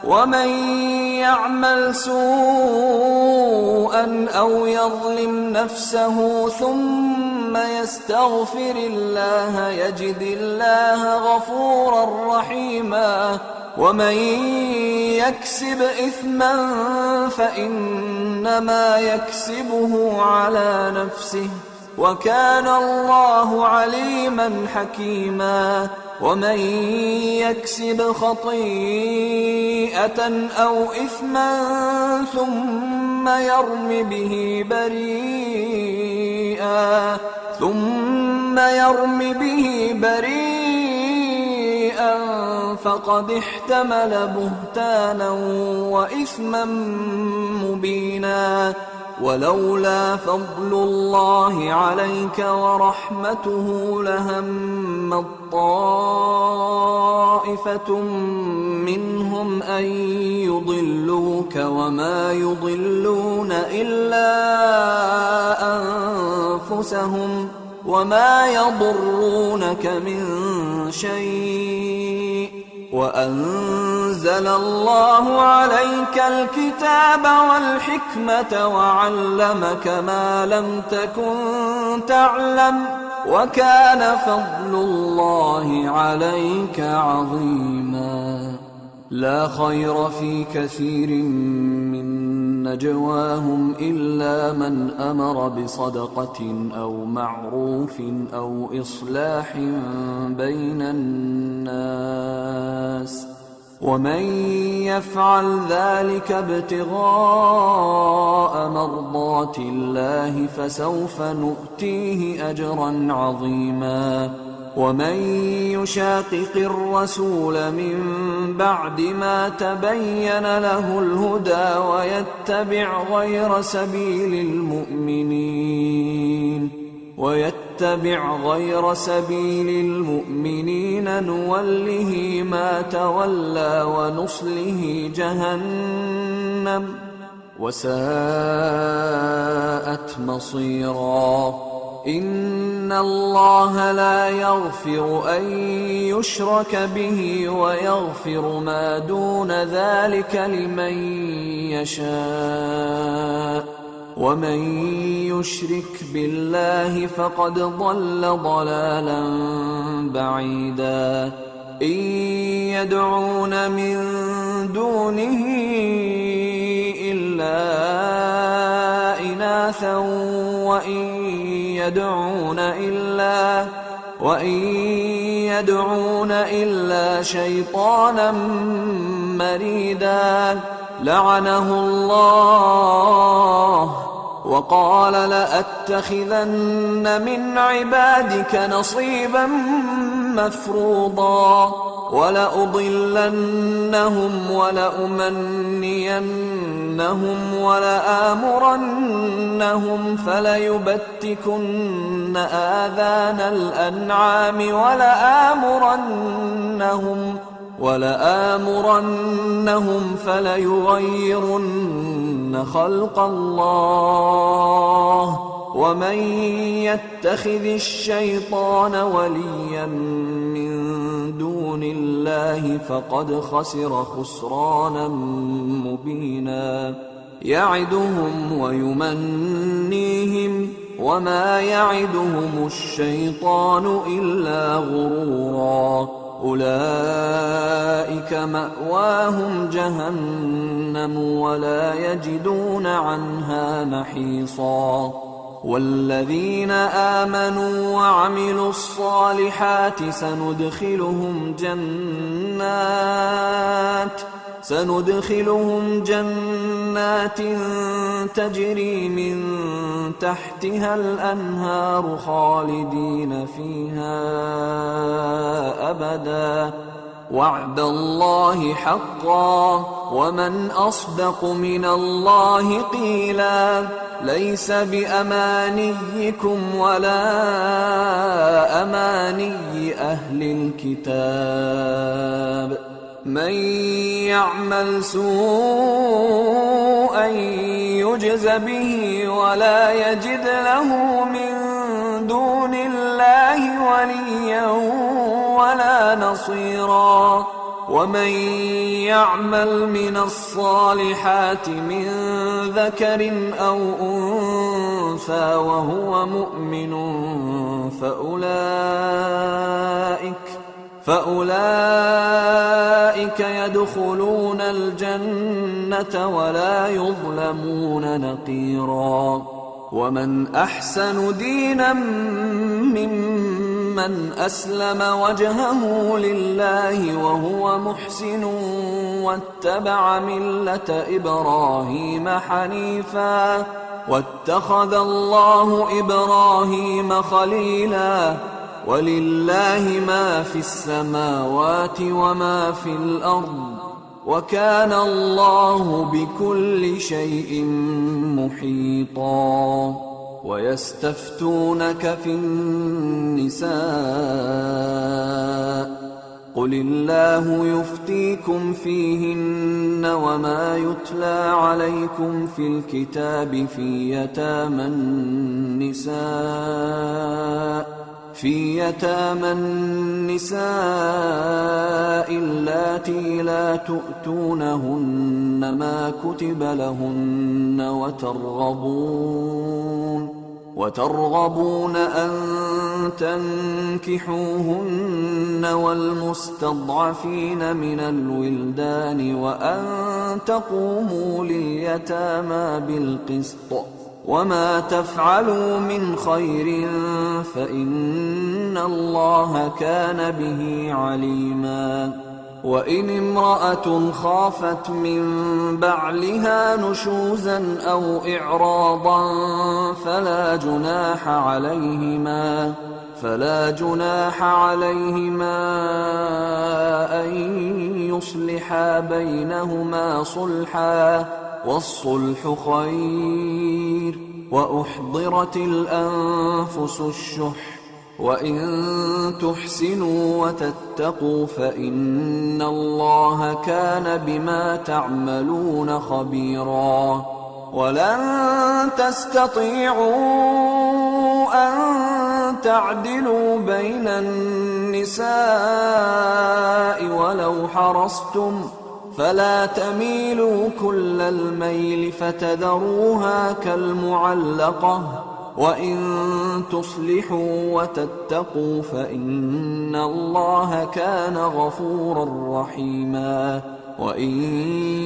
ومن يعمل سوءا أو يظلم نفسه ثم يستغفر الله يجد الله غفورا رحيما. ومن يكسب إثما فإنما يكسبه على نفسه وكان الله عليما حكيما. ومن يكسب خطيئة أو إثما ثم يرم به بريئا فقد احتمل بهتانا وإثما مبينا. ولولا فضل الله عليك ورحمته لهمت طائفة منهم أن يضلوك وما يضلون إلا أنفسهم وما يضرونك من شيء، وأنزل الله عليك الكتاب والحكمة وعلمك ما لم تكن تعلم، وكان فضل الله عليك عظيما. لا خير في كثير من نجواهم إلا من أمر بصدقة أو معروف أو إصلاح بين الناس، ومن يفعل ذلك ابتغاء مرضات الله فسوف نؤتيه أجرا عظيما. ومن يشاقق الرسول من بعد ما تبين له الهدى ويتبع غير سبيل المؤمنين نوله ما تولى ونصله جهنم وساءت مصيرا. إن الله لا يغفر أن يشرك به ويغفر ما دون ذلك لمن يشاء، ومن يشرك بالله فقد ضل ضلالا بعيدا. إن يدعون من دونه إلا إناثا وإن يدعون إلا شيطانا مريدا لعنه الله وقال لأتخذن من عبادك نصيبا مفروضا ولأضلنهم ولأمنينهم ولآمرنهم فليبتكن آذان الأنعام ولآمرنهم فليغيرن خلق الله ومن يتخذ الشيطان وليا من دون الله فقد خسر خسرانا مبينا. يعدهم ويمنيهم وما يعدهم الشيطان إلا غرورا. أولئك مأواهم جهنم ولا يجدون عنها محيصا. والذين آمنوا وعملوا الصالحات سندخلهم جنات تجري من تحتها الأنهار خالدين فيها أبدا وعد الله حقا ومن أصدق من الله قيلا. ليس بأمانيكم ولا أماني أهل الكتاب من يعمل سوءا يجز به ولا يجد له من دون الله وليا ولا نصيرا. ومن يعمل من الصالحات من ذكر أو أنثى وهو مؤمن فأولئك يدخلون الجنة ولا يظلمون نقيرا. ومن أحسن دينا ممن ممن أسلم وجهه لله وهو محسن واتبع ملة إبراهيم حنيفا واتخذ الله إبراهيم خليلا ولله ما في السماوات وما في الأرض وكان الله بكل شيء محيطا ويستفتونك في النساء قل الله يفتيكم فيهن وما يتلى عليكم في الكتاب في يتامى النساء اللاتي لا تؤتونهن ما كتب لهن وترغبون أن تنكحوهن والمستضعفين من الولدان وأن تقوموا لليتامى بالقسط وما تفعلوا من خير فإن الله كان به عليما وإن امرأة خافت من بعلها نشوزا أو إعراضا فلا جناح عليهما أن يصلحا بينهما صلحا والصلح خير وأحضرت الأنفس الشح وإن تحسنوا وتتقوا فإن الله كان بما تعملون خبيرا ولن تستطيعوا أن تعدلوا بين النساء ولو حرصتم فلا تميلوا كل الميل فتذروها كالمعلقة وإن تصلحوا وتتقوا فإن الله كان غفورا رحيما وإن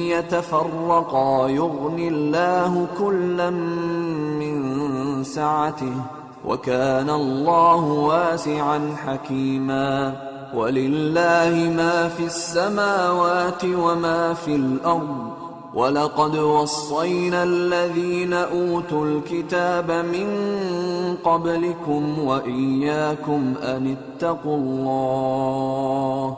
يتفرقا يغن الله كلا من سعته وكان الله واسعا حكيما ولله ما في السماوات وما في الأرض ولقد وصينا الذين أوتوا الكتاب من قبلكم وإياكم أن اتقوا الله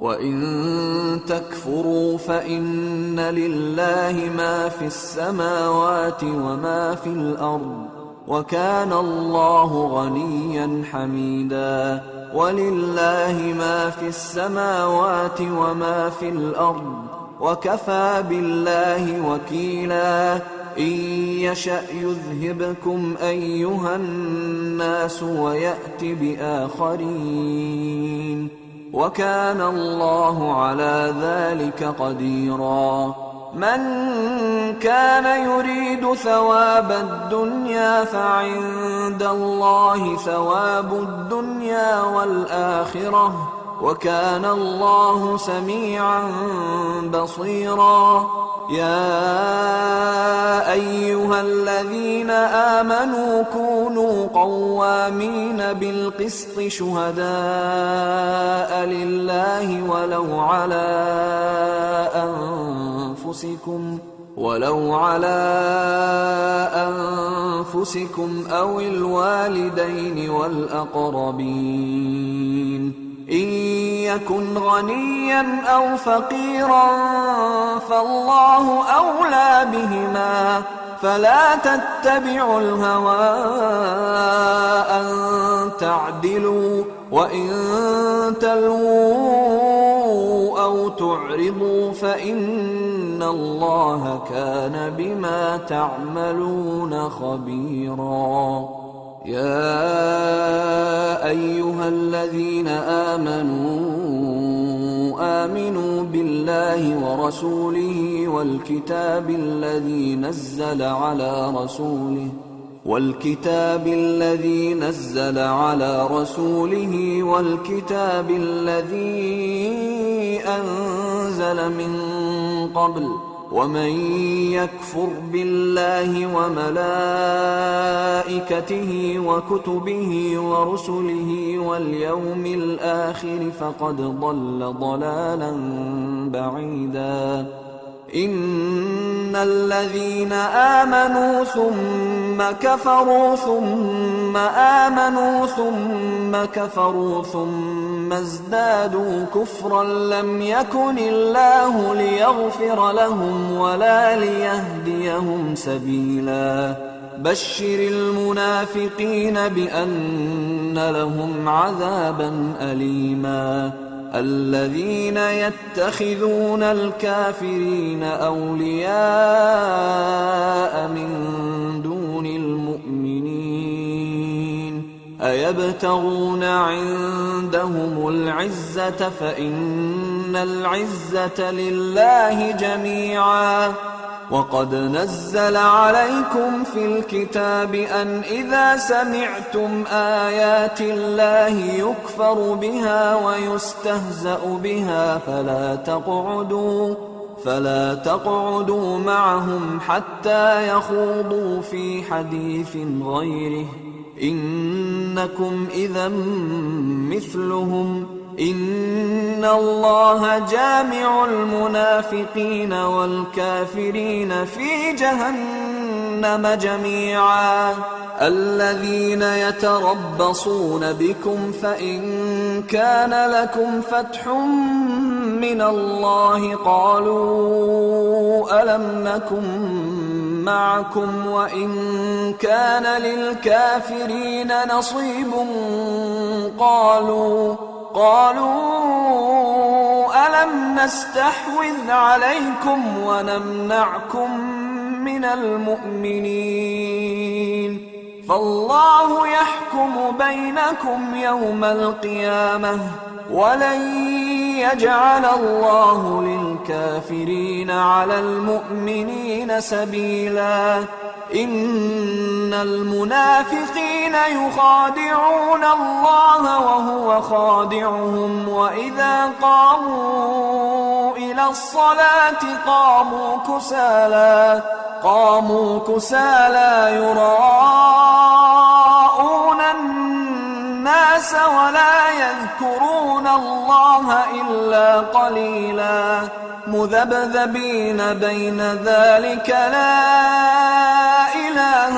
وإن تكفروا فإن لله ما في السماوات وما في الأرض وكان الله غنيا حميدا ولله ما في السماوات وما في الأرض وكفى بالله وكيلا إن يشأ يذهبكم أيها الناس ويأت بآخرين وكان الله على ذلك قديرا من كان يريد ثواب الدنيا فعند الله ثواب الدنيا والآخرة وكان الله سميعا بصيرا يا أيها الذين آمنوا كونوا قوامين بالقسط شهداء لله ولو على أنفسكم أو الوالدين والأقربين إن يكن غنيا أو فقيرا فالله أولى بهما فلا تتبعوا الهوى أن تعدلوا وإن تلووا أو تعرضوا فإن الله كان بما تعملون خبيرا يا أيها الذين آمنوا بالله ورسوله والكتاب الذي نزل على رسوله والكتاب الذي أنزل من قبل ومن يكفر بالله وملائكته وكتبه ورسله واليوم الآخر فقد ضل ضلالا بعيدا. إن الذين آمنوا ثم كفروا ثم آمنوا ثم كفروا ثم ازدادوا كفرا لم يكن الله ليغفر لهم ولا ليهديهم سبيلا. بشر المنافقين بأن لهم عذابا أليما. الذين يتخذون الكافرين أولياء من دون المؤمنين أيبتغون عندهم العزة فإن العزة لله جميعا. وقد نزل عليكم في الكتاب أن إذا سمعتم آيات الله يكفر بها ويستهزأ بها فلا تقعدوا معهم حتى يخوضوا في حديث غيره إنكم إذا مثلهم. إن الله جامع المنافقين والكافرين في جهنم جميعا. الذين يتربصون بكم فإن كان لكم فتح من الله قالوا ألم نكن معكم وإن كان للكافرين نصيب قالوا ألم نستحوذ عليكم ونمنعكم من المؤمنين فالله يحكم بينكم يوم القيامة ولن يجعل الله للكافرين على المؤمنين سبيلا. إن المنافقين يخادعون الله وهو خادعهم وإذا قاموا إلى الصلاة قاموا كسالى يراءون الناس ولا يذكرون الله إلا قليلا. مذبذبين بين ذلك لا إله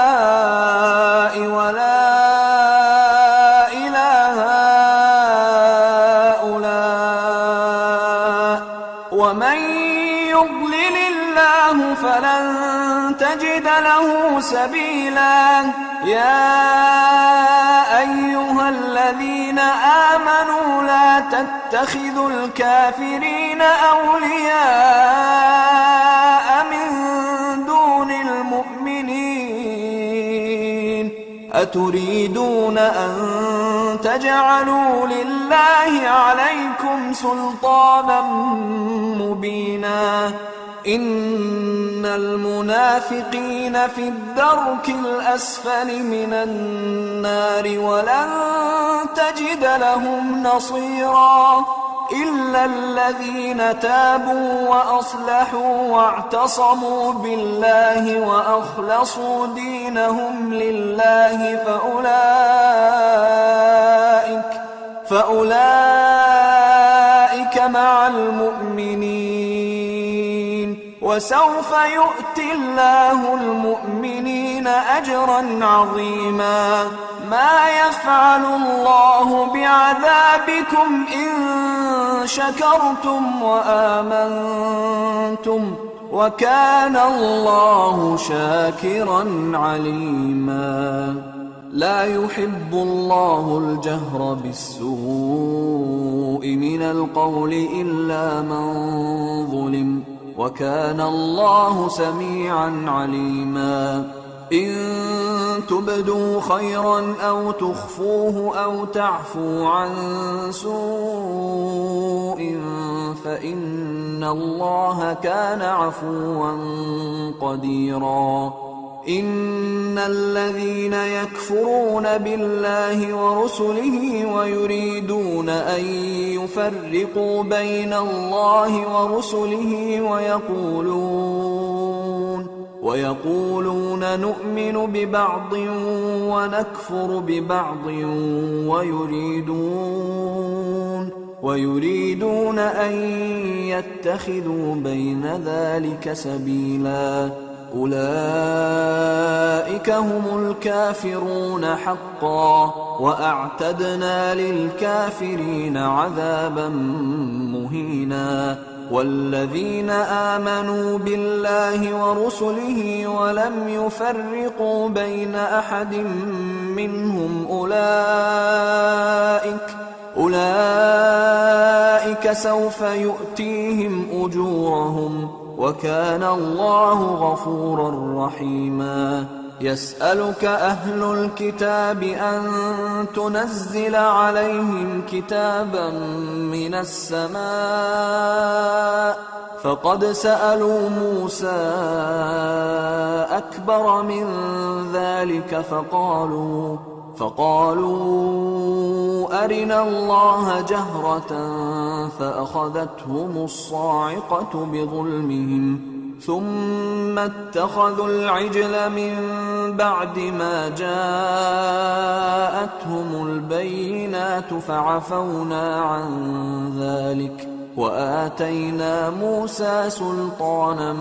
هؤلاء ولا إله هؤلاء ومن يضلل الله فلن تجد له سبيلا. يا أيها الذين آمنوا لا تتخذوا الكافرين أولياء من دون المؤمنين أتريدون أن تجعلوا لله عليكم سلطانا مبينا. إن المنافقين في الدرك الأسفل من النار ولن تجد لهم نصيرا إلا الذين تابوا وأصلحوا واعتصموا بالله وأخلصوا دينهم لله فأولئك مع المؤمنين وسوف يؤتي الله المؤمنين أجرا عظيما. ما يفعل الله بعذابكم إن شكرتم وآمنتم وكان الله شاكرا عليما. لا يحب الله الجهر بالسوء من القول إلا من ظلم وكان الله سميعا عليما. إن تبدوا خيرا أو تخفوه أو تعفوا عن سوء فإن الله كان عفوا قديرا. إن الذين يكفرون بالله ورسله ويريدون أن يفرقوا بين الله ورسله ويقولون نؤمن ببعض ونكفر ببعض ويريدون أن يتخذوا بين ذلك سبيلا أولئك هم الكافرون حقا وأعتدنا للكافرين عذابا مهينا والذين آمنوا بالله ورسله ولم يفرقوا بين أحد منهم أولئك سوف يؤتيهم أجورهم وكان الله غفورا رحيما يسألك أهل الكتاب أن تنزل عليهم كتابا من السماء فقد سألوا موسى أكبر من ذلك فقالوا أرنا الله جهرة فأخذتهم الصاعقة بظلمهم ثم اتخذوا العجل من بعد ما جاءتهم البينات فعفونا عن ذلك وآتينا موسى سلطانا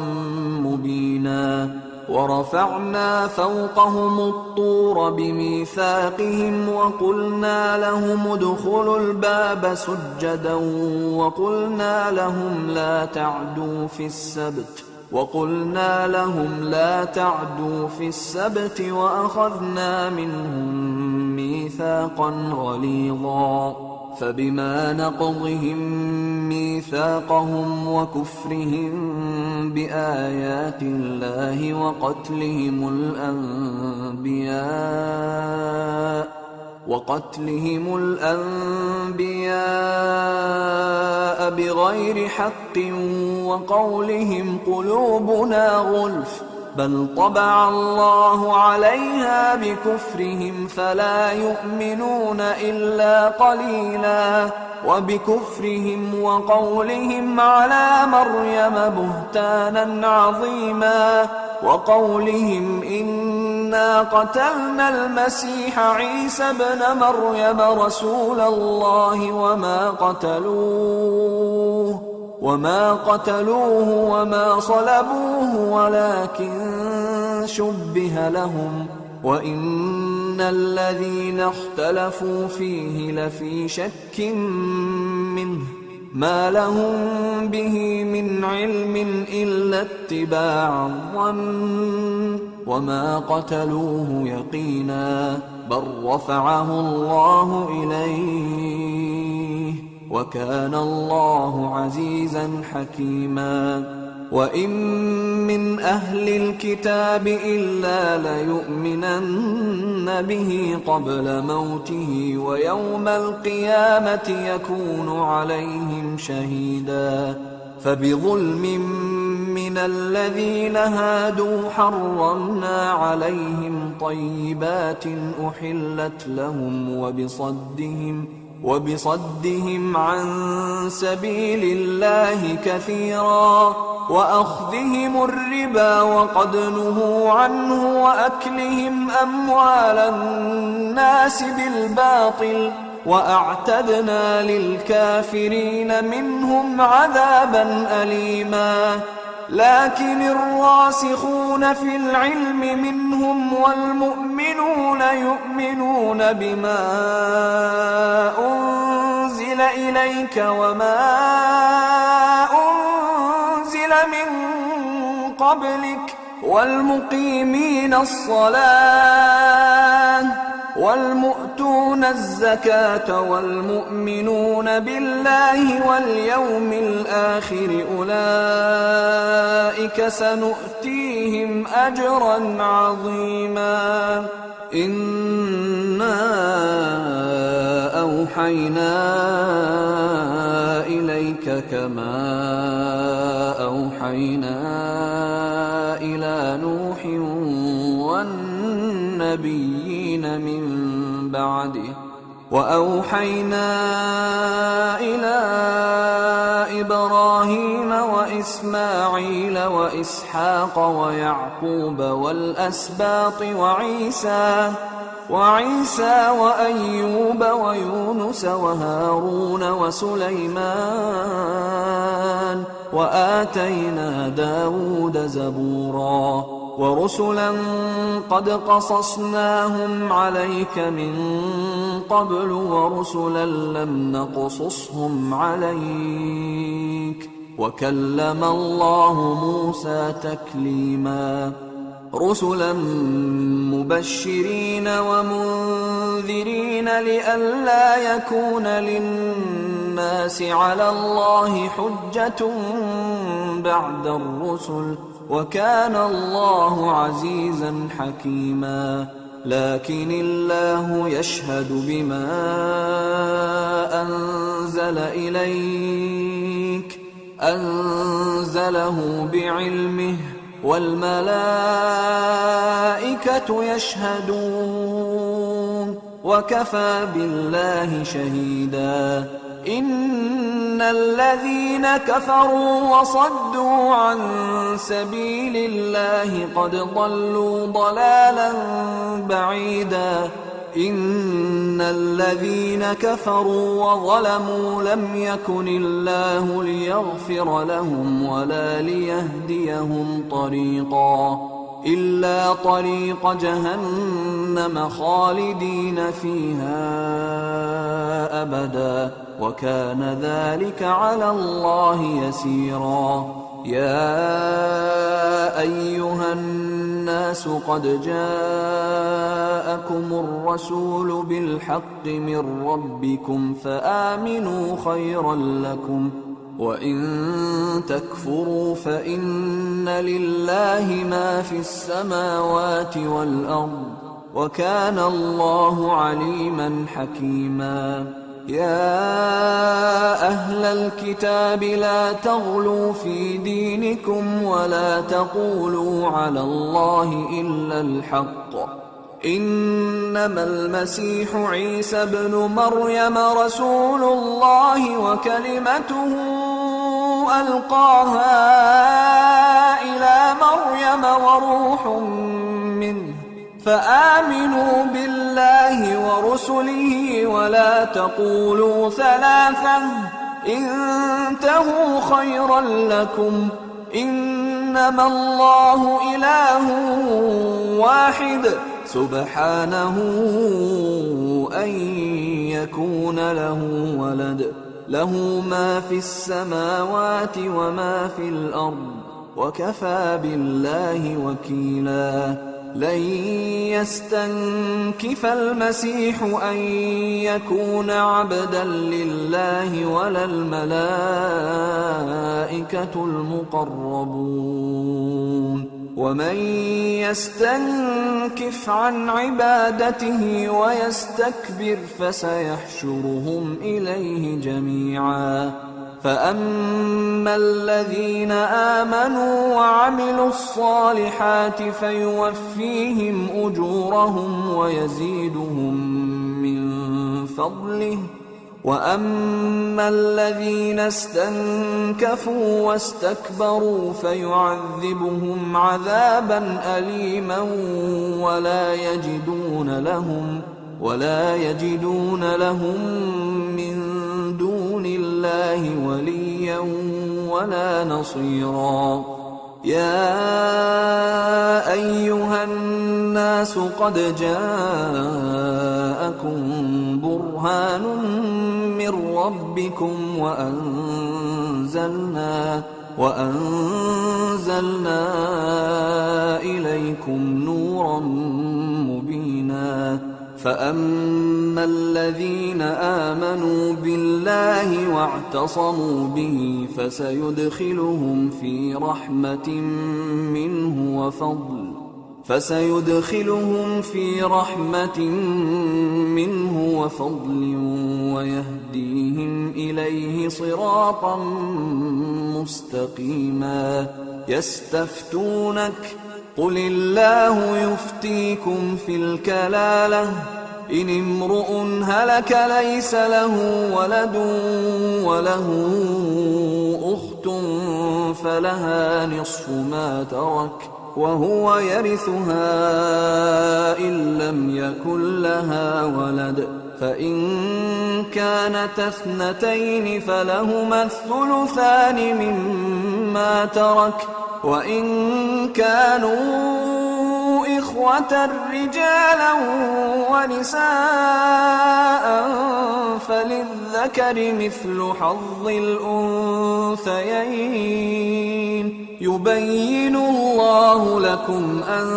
مبينا ورفعنا فوقهم الطور بميثاقهم وقلنا لهم ادخلوا الباب سجدا وقلنا لهم لا تعدوا في السبت وأخذنا منهم ميثاقا غليظا فبما نقضهم ميثاقهم وكفرهم بآيات الله وقتلهم الأنبياء بغير حق وقولهم قلوبنا غلف بل طبع الله عليها بكفرهم فلا يؤمنون إلا قليلا وبكفرهم وقولهم على مريم بهتانا عظيما وقولهم إنا قتلنا المسيح عيسى ابن مريم رسول الله وما قتلوه وما صلبوه ولكن شبه لهم وإن الذين اختلفوا فيه لفي شك منه ما لهم به من علم إلا اتباع الظن وما قتلوه يقينا بل رفعه الله إليه وكان الله عزيزا حكيما وإن من أهل الكتاب إلا ليؤمنن به قبل موته ويوم القيامة يكون عليهم شهيدا فبظلم من الذين هادوا حرمنا عليهم طيبات أحلت لهم وبصدهم عن سبيل الله كثيرا وأخذهم الربا وقد نهوا عنه وأكلهم أموال الناس بالباطل وأعتدنا للكافرين منهم عذابا أليما لكن الراسخون في العلم منهم والمؤمنون يؤمنون بما أنزل إليك وما أنزل من قبلك والمقيمين الصلاة والمؤتون الزكاة والمؤمنون بالله واليوم الآخر أولئك سنؤتيهم أجرا عظيما إنا أوحينا إليك كما أوحينا إلى نوح النبيين من بعده. وأوحينا إلى إبراهيم وإسماعيل وإسحاق ويعقوب والأسباط وعيسى وأيوب ويونس وهارون وسليمان وآتينا داود زبورا ورسلا قد قصصناهم عليك من قبل ورسلا لم نقصصهم عليك وكلم الله موسى تكليما رسلا مبشرين ومنذرين لئلا يكون للناس على الله حجة بعد الرسل وكان الله عزيزا حكيما. لكن الله يشهد بما أنزل إليك أنزله بعلمه والملائكة يشهدون وكفى بالله شهيدا. إن الذين كفروا وصدوا عن سبيل الله قد ضلوا ضلالا بعيدا. إن الذين كفروا وظلموا لم يكن الله ليغفر لهم ولا ليهديهم طريقا إلا طريق جهنم خالدين فيها أبدا وكان ذلك على الله يسيرا. يا أيها الناس قد جاءكم الرسول بالحق من ربكم فآمنوا خيرا لكم وإن تكفروا فإن لله ما في السماوات والأرض وكان الله عليما حكيما. يا أهل الكتاب لا تغلوا في دينكم ولا تقولوا على الله إلا الحق إنما المسيح عيسى ابن مريم رسول الله وكلمته ألقاها إلى مريم وروح منه فآمنوا بالله ورسله ولا تقولوا ثلاثة انتهوا خيرا لكم إنما الله إله واحد سبحانه أن يكون له ولد له ما في السماوات وما في الأرض وكفى بالله وكيلا. لن يستنكف المسيح أن يكون عبدا لله ولا الملائكة المقربون ومن يستنكف عن عبادته ويستكبر فسيحشرهم إليه جميعا. فأما الذين آمنوا وعملوا الصالحات فيوفيهم أجورهم ويزيدهم من فضله وأما الذين استنكفوا واستكبروا فيعذبهم عذابا أليما ولا يجدون لهم من دون الله وليا ولا نصيرا. يا أيها الناس قد جاءكم برهان من ربكم وأنزلنا إليكم نورا مبينا. فأما الذين آمنوا بالله واعتصموا به فسيدخلهم في رحمة منه وفضل ويهديهم إليه صراطا مستقيما. قل الله يفتيكم في الكلالة إن امرؤ هلك ليس له ولد وله أخت فلها نصف ما ترك وهو يرثها إن لم يكن لها ولد فإن كانت اثنتين فلهما الثلثان مما ترك وإن كانوا إخوة رجالا ونساء فللذكر مثل حظ الأنثيين يبين الله لكم أن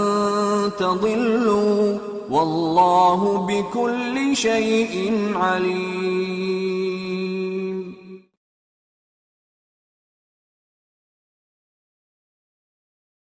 تضلوا والله بكل شيء عليم.